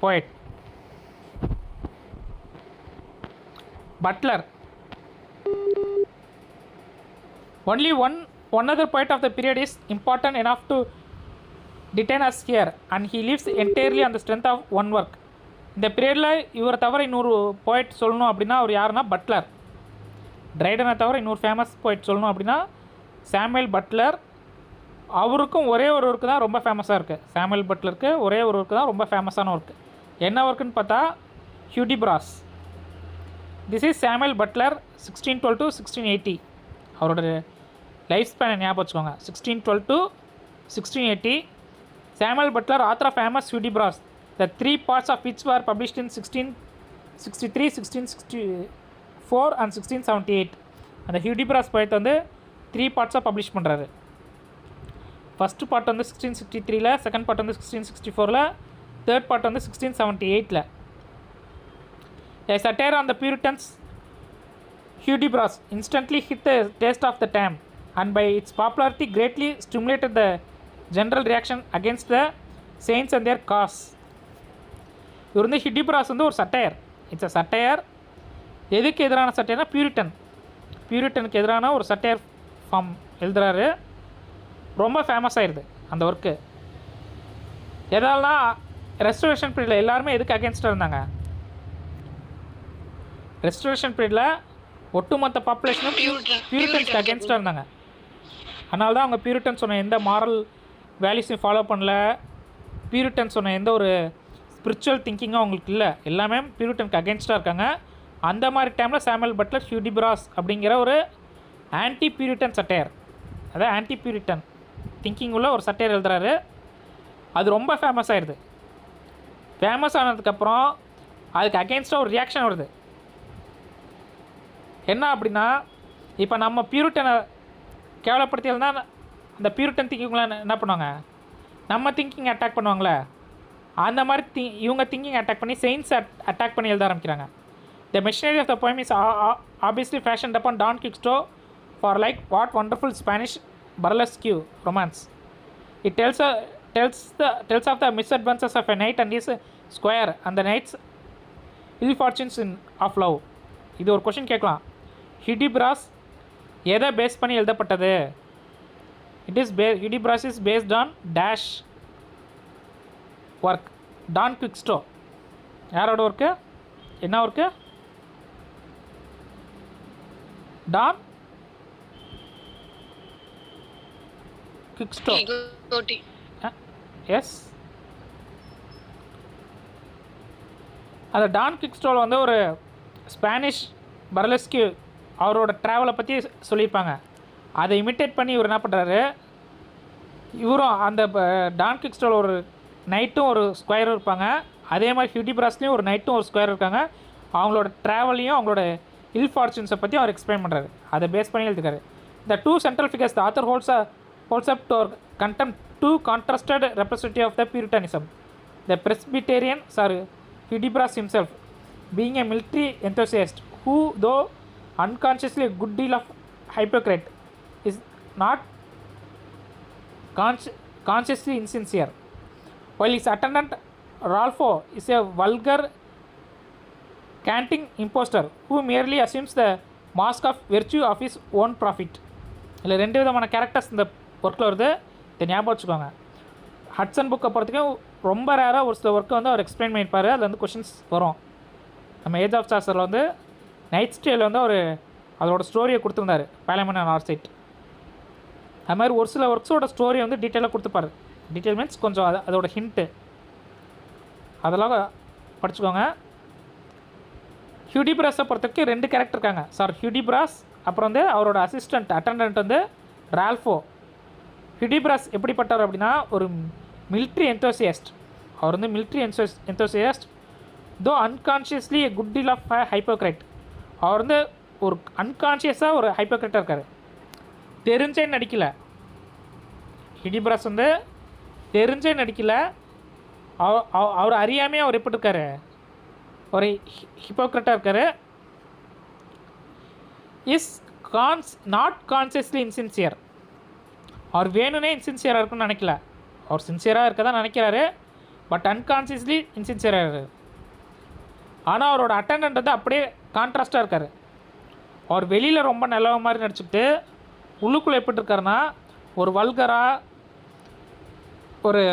poet. Butler. Only one other poet of the period is important enough to detain us here, and he lives entirely on the strength of one work. இந்த பீரியடில் இவரை தவிர இன்னொரு போய்ட் சொல்லணும் அப்படின்னா அவர் யாருன்னா பட்லர். ட்ரைடனை தவிர இன்னொரு ஃபேமஸ் போய்ட் சொல்லணும் அப்படின்னா சாமுவேல் பட்லர். அவருக்கும் ஒரே ஒரு ஒர்க்கு தான் ரொம்ப ஃபேமஸாக இருக்குது. சாமுவேல் பட்லருக்கு ஒரே ஒரு ஒர்க்கு தான் ரொம்ப ஃபேமஸான ஒர்க்கு. என்ன ஒர்க்குன்னு பார்த்தா Hudibras. This is Samuel Butler 1612 to 1680. அவரோட லைஃப் ஸ்பேனை ஞாபகம் வச்சுக்கோங்க. 1612 to 1680. Samuel Butler, author of famous Hudibras, the 3 parts of which were published in 1663, 1664 and 1678. அந்த ஹியூடிப்ராஸ் போயத்தை வந்து 3 பார்ட்ஸாக பப்ளிஷ் பண்ணுறாரு. ஃபஸ்ட்டு பார்ட் வந்து 1663, செகண்ட் பார்ட் வந்து 1664, தேர்ட் பார்ட் வந்து 1678. A satire on the Puritans, Hudibras instantly hit the taste of the time and by its popularity greatly stimulated the general reaction against the saints and their cause. இவர் வந்து ஹிடிப்ராஸ் வந்து ஒரு சட்டையர். It's a satire. எதுக்கு எதிரான சட்டையர்னா பியூரிட்டனுக்கு எதிரான ஒரு சட்டையர் ஃபார்ம் எழுதுறாரு. ரொம்ப ஃபேமஸ் ஆயிடுது அந்த ஒர்க்கு. எதால்னா ரெஸ்டோரேஷன் பீரியடில் எல்லாருமே எதுக்கு அகேன்ஸ்டாக இருந்தாங்க? ரெஸ்டோரேஷன் பீரியடில் ஒட்டுமொத்த பாப்புலேஷனும் பியூரிட்டன்ஸ்க்கு அகேன்ஸ்டாக இருந்தாங்க. அதனால தான் அவங்க பியூரிட்டன் சொன்ன எந்த மாரல் வேல்யூஸையும் ஃபாலோ பண்ணல. பியூரிட்டன் சொன்ன எந்த ஒரு ஸ்பிரிச்சுவல் திங்கிங்கும் அவங்களுக்கு இல்லை. எல்லாமே பியூரிட்டனுக்கு அகேன்ஸ்டாக இருக்காங்க. அந்த மாதிரி டைமில் சாமுவல் பட்லர் ஹியூடிப்ராஸ் அப்படிங்கிற ஒரு ஆன்டி பியூரிட்டன் சட்டையர், அதாவது ஆன்டி பியூரிட்டன் திங்கிங் உள்ள ஒரு சட்டையர் எழுதுறாரு. அது ரொம்ப ஃபேமஸ் ஆகிடுது. ஃபேமஸ் ஆனதுக்கப்புறம் அதுக்கு அகேன்ஸ்டாக ஒரு ரியாக்ஷன் வருது. என்ன அப்படின்னா, இப்போ நம்ம பியூரிட்டனை கேவலப்படுத்தியிருந்தால் அந்த பியூரிட்டன் திங்கிங்லாம் என்ன பண்ணுவாங்க? நம்ம திங்கிங் அட்டாக் பண்ணுவாங்களே, அந்த மாதிரி இவங்க திங்கிங் அட்டாக் பண்ணி செயின்ஸ் அட்டாக் பண்ணி எழுத ஆரம்பிக்கிறாங்க. The machinery of the poem is obviously fashioned upon Don Quixote for like what wonderful Spanish burlesque romance. It tells of the misadventures of a knight and his squire and the knight's ill fortunes of love. இது ஒரு கொஷின் கேட்கலாம். ஹிடிப்ராஸ் எதை பேஸ் பண்ணி எழுதப்பட்டது? Hudibras is based on dash work. Don Quixote யாரோட ஒர்க்கு? என்ன ஒர்க்கு? Don Quixote. எஸ், அந்த டான் குவிக்ஸ்டோவில் வந்து ஒரு ஸ்பானிஷ் பர்லெஸ்க்கு அவரோட ட்ராவலை பற்றி சொல்லியிருப்பாங்க. அதை இமிட்டேட் பண்ணி இவர் என்ன பண்ணுறாரு, இவரும் அந்த டான் குவிக்ஸ்டோவில் ஒரு நைட்டும் ஒரு ஸ்கொயரும் இருப்பாங்க. அதே மாதிரி ஹியூடிப்ராஸ்லேயும் ஒரு நைட்டும் ஒரு ஸ்கொயர் இருக்காங்க. அவங்களோட ட்ராவலையும் அவங்களோட இல் ஃபார்ச்சூன்ஸை பற்றி அவர் எக்ஸ்பிளைன் பண்ணுறாரு. அதை பேஸ் பண்ணி எழுதுக்காரு. The two central figures the author holds up to contempt two contrasted representative of the Puritanism. The Presbyterian, Hudibras himself, being a military enthusiast who, though unconsciously a good deal of hypocrite, is not consciously insincere, while his attendant Rolfo is a vulgar canting impostor who merely assumes the mask of virtue of his own profit. இல்லை 2 விதமான கேரக்டர்ஸ் இந்த ஒர்க்கில் வருது. இதை ஞாபகம் வச்சுக்கோங்க. ஹட்சன் புக்கை பொறுத்தவரைக்கும் ரொம்ப ரேராக ஒரு சில ஒர்க்கை வந்து அவர் எக்ஸ்பிளைன் பண்ணியிருப்பார். அதில் வந்து கொஷின்ஸ் வரும். நம்ம ஏஜ் ஆஃப் சார்ஸரில் வந்து நைட் ஸ்டேயில் வந்து அவர் அதோட ஸ்டோரியை கொடுத்துருந்தார், பேலமன் அண்ட் ஆர்சைட். அது மாதிரி ஒரு சில ஒர்க்ஸோட ஸ்டோரியை வந்து டீட்டெயிலாக கொடுத்துப்பார். டீட்டெயில் மீன்ஸ் கொஞ்சம் அதோட ஹிண்ட்டு அதெல்லாம் படிச்சுக்கோங்க. ஹியூடிப்ராஸை பொறுத்தவரைக்கும் 2 கேரக்டர் இருக்காங்க. ஹியூடிப்ராஸ் அப்புறம் வந்து அவரோட அட்டண்டன்ட் வந்து ரால்ஃபோ. ஹியூடிப்ராஸ் எப்படிப்பட்டவர் அப்படின்னா ஒரு மிலிட்ரி என்தோசியஸ்ட். அவர் வந்து military enthusiast though unconsciously a good deal of hypocrite. அவர் வந்து ஒரு அன்கான்ஷியஸாக ஒரு ஹைப்போக்ரைட்டாக இருக்கார். தெரிஞ்சே நடிக்கலை. ஹியூடிப்ராஸ் வந்து தெரிஞ்சே நடிக்கலை. அவர் அறியாமையாக அவர் எப்படி இருக்கார்? ஒரு ஹிப்போக்ரைட்டாக இருக்கார். Is not consciously insincere. அவர் வேணும்னே இன்சின்சியராக இருக்குன்னு நினைக்கல. அவர் சின்சியராக இருக்க தான் நினைக்கிறாரு, பட் அன்கான்சியஸ்லி இன்சின்சியராக இருக்கார். ஆனால் அவரோட அட்டண்டன்ட் வந்து அப்படியே கான்ட்ராஸ்ட்டாக இருக்கார். அவர் வெளியில் ரொம்ப நல்ல மாதிரி நடிச்சுக்கிட்டு உள்ளுக்குள்ளே எப்படி இருக்காருன்னா ஒரு வல்கராக ஒரு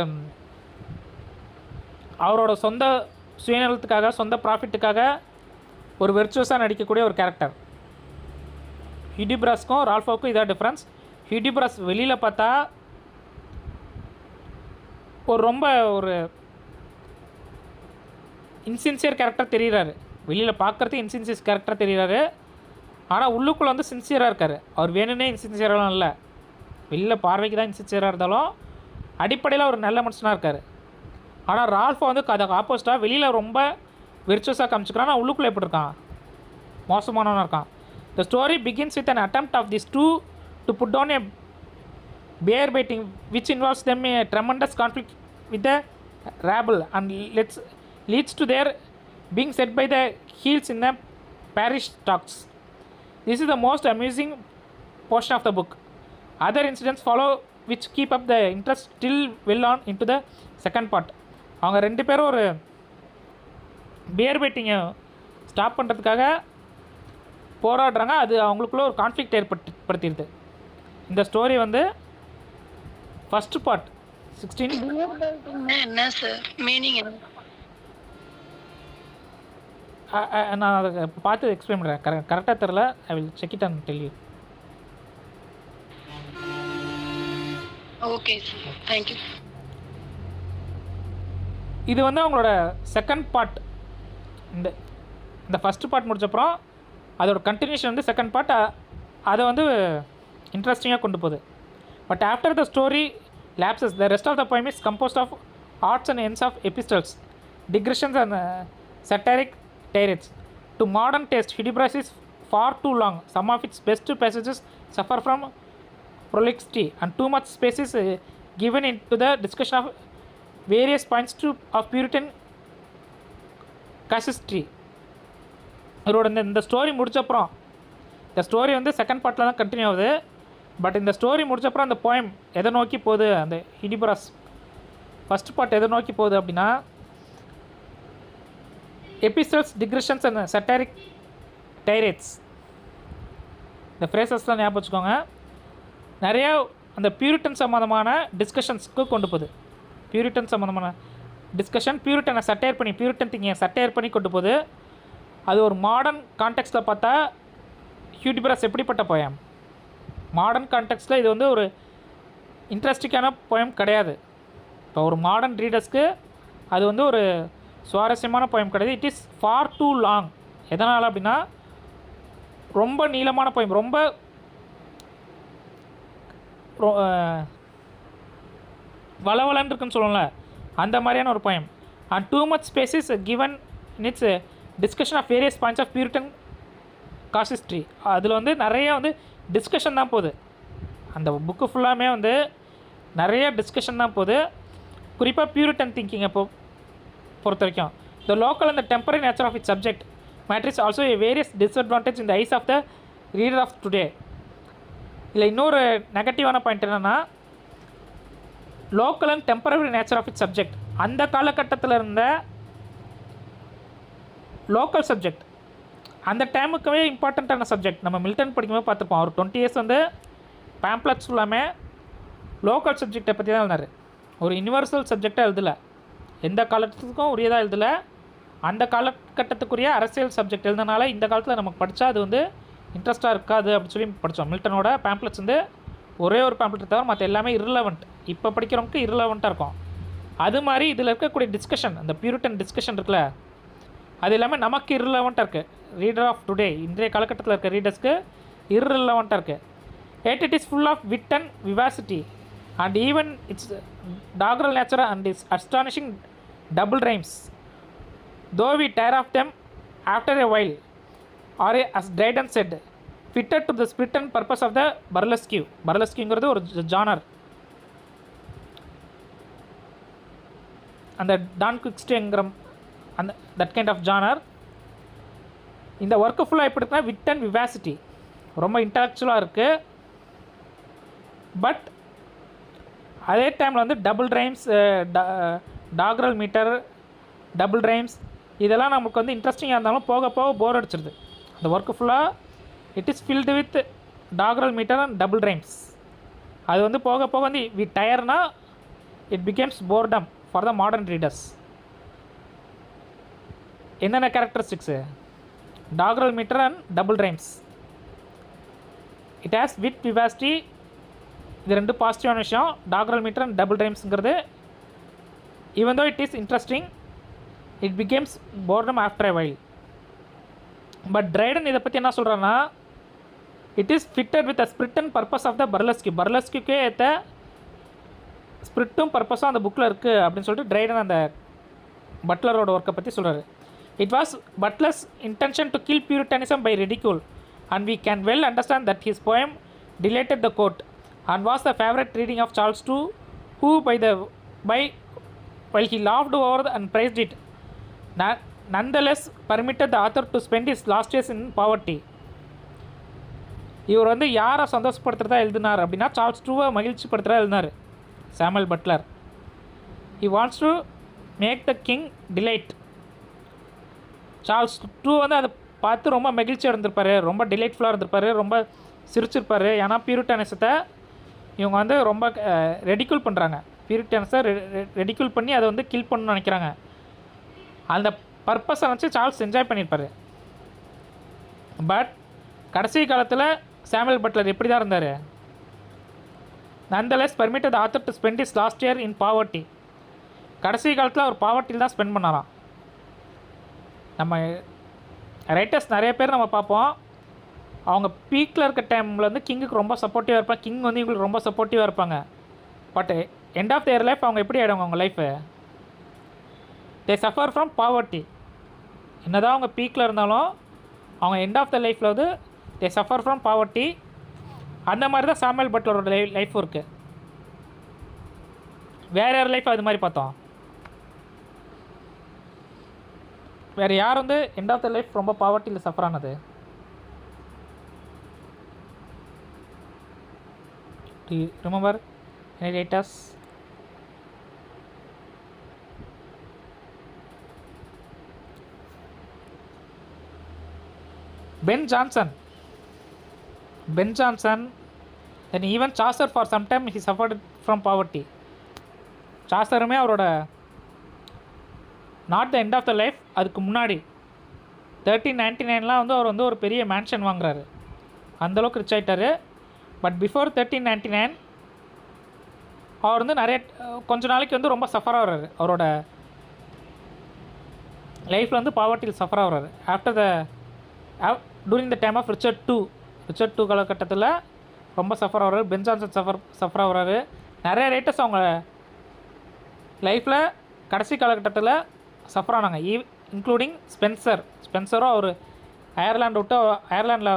அவரோட சொந்த சுயநலத்துக்காக சொந்த ப்ராஃபிட்டுக்காக ஒரு வெர்ச்சுவஸாக நடிக்கக்கூடிய ஒரு கேரக்டர். ஹியூடிப்ராஸ்க்கும் ரால்ஃபோக்கும் இதான் டிஃப்ரென்ஸ். ஹியூடிப்ராஸ் வெளியில் பார்த்தா ரொம்ப ஒரு இன்சின்சியர் கேரக்டர் தெரிகிறாரு. வெளியில் பார்க்குறது இன்சின்சியர் கேரக்டர் தெரிகிறாரு. ஆனால் உள்ளுக்குள்ளே வந்து சின்சியராக இருக்கார். அவர் வேணும்னே இன்சின்சியராகவும் இல்லை. வெளியில் பார்வைக்கு தான் இன்சின்சியராக இருந்தாலும் அடிப்படையில் ஒரு நல்ல மனுஷனாக இருக்கார். ஆனால் ரால்ஃபை வந்து அதுக்கு ஆப்போசிட்டாக வெளியில் ரொம்ப விர்ச்சுவஸாக காமிச்சிக்கிறான், ஆனால் உள்ளுக்குள்ளே எப்படி இருக்கான், மோசமானவனாக இருக்கான். The story begins with an attempt of this two to put down a bear baiting which involves them a tremendous conflict with the rabble and leads to their being set by the heels in the parish talks. This is the most amusing portion of the book. Other incidents follow which keep up the interest till well on into the second part. அவங்க ரெண்டு பேரும் ஒரு பியர் பைட்டிங்கை ஸ்டாப் பண்ணுறதுக்காக போராடுறாங்க. அது அவங்களுக்குள்ள ஒரு கான்ஃப்ளிக்ட் ஏற்படுத்திடுது. இந்த ஸ்டோரி வந்து ஃபர்ஸ்ட் பார்ட் 16 என்ன சார் மீனிங் என்ன? நான் அதை பார்த்து எக்ஸ்பிளைன் பண்ணுறேன். கரெக்டாக தெரில. I will check it and tell you. Okay sir, thank you. இது வந்து அவங்களோட செகண்ட் பார்ட். இந்த ஃபஸ்ட்டு பார்ட் முடிச்சப்பறம் அதோட கண்டினியூஷன் வந்து செகண்ட் பார்ட். அதை வந்து இன்ட்ரெஸ்டிங்காக கொண்டு போகுது. But after the story lapses, the rest of the poem is composed of odds and ends of epistles, digressions and satiric tirades. To modern taste, Hudibras is far too long. Some of its best passages suffer from prolixity, and too much space is given into the discussion of various points of Puritan casuistry. இதோட இந்த ஸ்டோரி முடிச்சப்பறம், இந்த ஸ்டோரி வந்து செகண்ட் பார்ட்டில் தான் கண்டினியூ ஆகுது. பட் இந்த ஸ்டோரி முடிச்சப்பறம் அந்த போயம் எதை நோக்கி போகுது, அந்த ஹிடிபராஸ் ஃபஸ்ட் பார்ட் எதை நோக்கி போகுது அப்படின்னா, எபிசோட்ஸ், டிக்ரெஷன்ஸ் அண்ட் சட்டாரிக் டைரேட்ஸ். இந்த ஃப்ரேசஸ்லாம் ஞாபகம் வச்சுக்கோங்க. நிறைய அந்த பியூரிட்டன் சம்மந்தமான டிஸ்கஷன்ஸ்க்கு கொண்டு போகுது. பியூரிட்டன் சம்மந்தமான டிஸ்கஷன், பியூரிட்டனை சட்டையர் பண்ணி, பியூரிட்டன் திங்கிங்கை சட்டையர் பண்ணி கொண்டு போகுது. அது ஒரு மாடர்ன் கான்டெக்ஸ்ட்டில் பார்த்தா ஹிடிபராஸ் எப்படிப்பட்ட போயம், மாடர்ன் கான்டெக்ஸ்ட்டில் இது வந்து ஒரு இன்ட்ரெஸ்டிங்கான போயம் கிடையாது. இப்போ ஒரு மாடர்ன் ரீடர்ஸ்க்கு அது வந்து ஒரு சுவாரஸ்யமான போயம் கிடையாது. It is for too long. எதனால் அப்படின்னா, ரொம்ப நீளமான போயம், ரொம்ப வளவலன்னு இருக்குன்னு சொல்லல, அந்த மாதிரியான ஒரு poem. And too much space is given in its discussion of various points of Puritan casuistry. அதில் வந்து நிறைய வந்து டிஸ்கஷன் தான் போகுது. அந்த புக்கு ஃபுல்லாமே வந்து நிறைய டிஸ்கஷன் தான் போகுது. குறிப்பாக பியூரிட்டன் திங்கிங்கை பொறுத்த வரைக்கும். The local and the temporary nature of it subject matters also a various disadvantage in the eyes of the reader of today. இல்லை இன்னொரு நெகட்டிவான பாயிண்ட் என்னென்னா, local and temporary nature of it subject, அந்த காலகட்டத்தில் இருந்த லோக்கல் சப்ஜெக்ட், அந்த டைமுக்குமே இம்பார்ட்டண்ட்டான சப்ஜெக்ட். நம்ம மில்டன் படிக்கும்போது பார்த்துருப்போம். அவர் 20 இயர்ஸ் வந்து பேம்ப்ளெட்ஸ் ஃபுல்லாமே லோக்கல் சப்ஜெக்டை பற்றி தான் எழுதினார். ஒரு யூனிவர்சல் சப்ஜெக்டாக எழுதலை, எந்த காலத்துக்கும் உரியதாக எழுதலை. அந்த காலகட்டத்துக்குரிய அரசியல் சப்ஜெக்ட் எழுதுனால இந்த காலத்தில் நமக்கு படித்தா அது வந்து இன்ட்ரெஸ்ட்டாக இருக்காது அப்படின்னு சொல்லி படித்தோம். மில்டனோட பேம்ப்ளெட்ஸ் வந்து ஒரே ஒரு பேம்ப்ளெட் தவிர மற்ற எல்லாமே இரலவெண்ட், இப்போ படிக்கிறவங்களுக்கு இரலவெண்ட்டாக இருக்கும். அது மாதிரி இதில் இருக்கக்கூடிய டிஸ்கஷன், அந்த பியூரிட்டன் டிஸ்கஷன் இருக்குல்ல, அது எல்லாமே நமக்கு இரலவெண்ட்டாக இருக்குது. ரீடர் ஆஃப் டுடே, இன்றைய காலகட்டத்தில் இருக்க ரீடர்ஸ்க்கு இரலவெண்ட்டாக இருக்குது. Yet it is full of wit and vivacity, and even its doggerel nature and its astonishing double rhymes, though we tire of them after a while, or as Dryden said, fitted to the spirit and purpose of the burlesque. Burlesqueங்கிறது ஒரு ஜானர். அந்த டான் குவிக்ஸ்டேங்கிற அந்த தட் கைண்ட் ஆஃப் ஜானர். இந்த ஒர்க்கு ஃபுல்லாக எப்படி இருக்குன்னா, விட் அண்ட் விவாசிட்டி, ரொம்ப இன்டலெக்சுவலாக இருக்குது. பட் அதே டைமில் வந்து double rhymes, doggerel metre, double rhymes, இதெல்லாம் நமக்கு வந்து இன்ட்ரெஸ்டிங்காக இருந்தாலும் போக போக போர் அடிச்சிருது. அந்த ஒர்க்கு ஃபுல்லாக it is filled with doggerel metre and double rhymes. அது வந்து போக போக வந்து வி டயர்னா it becomes boredom for the modern readers. என்னென்ன characteristics? Doggerel metre and double rhymes. It has with vivacity, இது ரெண்டு பாசிட்டிவான விஷயம். டாக்ரல் மீட்டர் அண்ட் டபுள் ரைம்ஸுங்கிறது, even though it is interesting, it becomes boredom after a while. But Dryden இதை பற்றி என்ன சொல்கிறான்னா, it is fitted with a spirit and purpose of the burlesque. பர்லஸ்கிக்கே ஏற்ற ஸ்பிரிட்டும் பர்பஸும் அந்த புக்கில் இருக்குது அப்படின்னு சொல்லிட்டு ட்ரைடன் அந்த பட்லரோட ஒர்க்கை பற்றி சொல்கிறாரு. It was Butler's intention to kill Puritanism by ridicule and we can well understand that his poem delighted the court and was the favorite reading of Charles II, who while he laughed over and praised it, nonetheless permitted the author to spend his last years in poverty. இவர் வந்து யாரை சந்தோஷப்படுத்துறதா எழுதினார் அப்படின்னா சார்ல்ஸ் டூவை மகிழ்ச்சிப்படுத்துகிறதா எழுதினார் Samuel Butler. He wants to make the king delight. Charles two வந்து அதை பார்த்து ரொம்ப மகிழ்ச்சியாக இருந்திருப்பார், ரொம்ப டிலைட்ஃபுல்லாக இருந்திருப்பார், ரொம்ப சிரிச்சிருப்பார். ஏன்னா பியூரிட்டானிசத்தை இவங்க வந்து ரொம்ப ரெடிக்யூல் பண்ணுறாங்க. பியூரிட்டானிசத்தை ரெடிக்யூல் பண்ணி அதை வந்து கில் பண்ணணும்னு நினைக்கிறாங்க. அந்த பர்பஸை வச்சு சார்ல்ஸ் என்ஜாய் பண்ணியிருப்பார். பட் கடைசி காலத்தில் சாமுவல் பட்லர் எப்படி தான் இருந்தார்? nonetheless permitted the author to spend his last year in poverty. கடைசி காலத்தில் அவர் பாவர்ட்டியில் தான் ஸ்பெண்ட் பண்ணலாம். நம்ம ரைட்டர்ஸ் நிறைய பேர் நம்ம பார்ப்போம், அவங்க பீக்கில் இருக்க டைமில் வந்து கிங்குக்கு ரொம்ப சப்போர்ட்டிவாக இருப்பாங்க, கிங் வந்து இவங்களுக்கு ரொம்ப சப்போர்ட்டிவாக இருப்பாங்க. But end of their life அவங்க எப்படி ஆகிடுவாங்க? அவங்க life they suffer from poverty. என்ன தான் அவங்க பீக்கில் இருந்தாலும் அவங்க எண்ட் ஆஃப் த லைஃப்பில் வந்து தே சஃபர் ஃப்ரம் பாவர்ட்டி. அந்த மாதிரி தான் சாமுவல் பட்லரோட லைஃப்பும் இருக்குது. வேறு யார் லைஃப் அது மாதிரி பார்த்தோம்? வேறு யார் வந்து எண்ட் ஆஃப் த லைஃப் ரொம்ப பாவர்ட்டியில் சஃபர் ஆனது? Do you remember any writers? Ben Jonson. Then even Chaucer for some time he suffered from poverty. சாசருமே அவரோட not the end of the life, அதுக்கு முன்னாடி 1399 வந்து அவர் வந்து ஒரு பெரிய மேன்ஷன் வாங்குறாரு, அந்தளவுக்கு ரிச் ஆகிட்டார். பட் பிஃபோர் 1399 அவர் வந்து கொஞ்ச நாளைக்கு வந்து ரொம்ப சஃபர் ஆகிறாரு. அவரோட லைஃப்பில் வந்து பாவர்ட்டியில் சஃபர் ஆகிறாரு. During the time of Richard two காலகட்டத்தில் ரொம்ப சஃபர் ஆகிறாரு. பென் ஜான்சன் சஃபர் ஆகிறாரு. நிறைய ரைட்டர்ஸ் அவங்க லைஃப்பில் கடைசி காலகட்டத்தில் சஃபர் ஆனாங்க, இன்க்ளூடிங் ஸ்பென்சரும். அவர் அயர்லாண்டு விட்டு அயர்லாண்டில்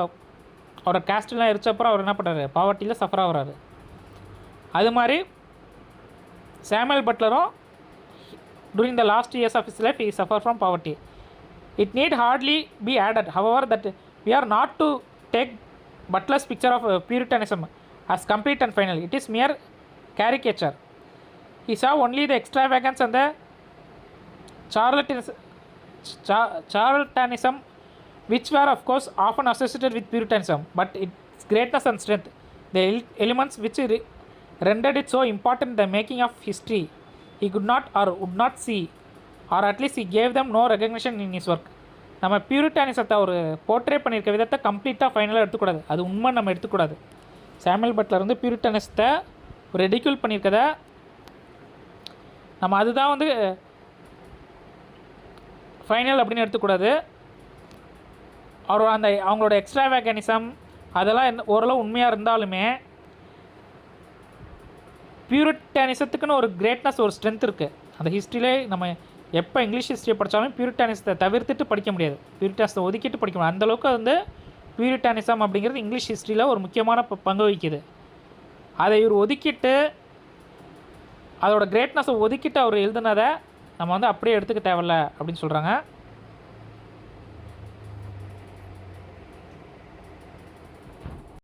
அவரோட கேஸ்ட்லாம் எரிச்சப்பறம் அவர் என்ன பண்ணுறாரு? பாவர்ட்டியில் சஃபர் ஆகிறாரு. அது மாதிரி Samuel பட்லரும் during the last years of his life he suffered from poverty. It need hardly be added, however, that we are not to take Butler's picture of Puritanism as complete and final. It is mere caricature. He saw only the extravagance and the charlatanism which were of course often associated with Puritanism, but its greatness and strength, the elements which rendered it so important in the making of history, he could not or would not see, or at least he gave them no recognition in his work. நம்ம பியூரிட்டானிசத்தை ஒரு போர்ட்ரே பண்ணியிருக்க விதத்தை கம்ப்ளீட்டாக ஃபைனலாக எடுத்துக்கூடாது, அது உண்மை நம்ம எடுத்துக்கூடாது. சாமுவல் பட்லர் வந்து பியூரிட்டானிசத்தை ஒரு ரெடிக்யூல் பண்ணியிருக்கத நம்ம அதுதான் வந்து ஃபைனல் அப்படின்னு எடுத்துக்கூடாது. அவங்களோட எக்ஸ்ட்ராவேகனிசம் அதெல்லாம் ஓரளவு உண்மையாக இருந்தாலுமே பியூரிட்டானிசத்துக்குன்னு ஒரு கிரேட்னஸ், ஒரு ஸ்ட்ரென்த் இருக்குது. அந்த ஹிஸ்ட்ரியிலே நம்ம எப்போ இங்கிலீஷ் ஹிஸ்ட்ரியை படித்தாலும் பியூரிட்டானிசத்தை தவிர்த்துட்டு படிக்க முடியாது, பியூரிட்டானிசத்தை ஒதுக்கிட்டு படிக்க முடியாது. அந்தளவுக்கு வந்து பியூரிட்டானிசம் அப்படிங்கிறது இங்கிலீஷ் ஹிஸ்ட்ரியில் ஒரு முக்கியமான பங்கு வகிக்குது. அதை இவர் ஒதுக்கிட்டு அதோட கிரேட்னஸை ஒதுக்கிட்டு அவர் எழுதுனதை நம்ம வந்து அப்படியே எடுத்துக்க தேவையில்ல அப்படின்னு சொல்கிறாங்க.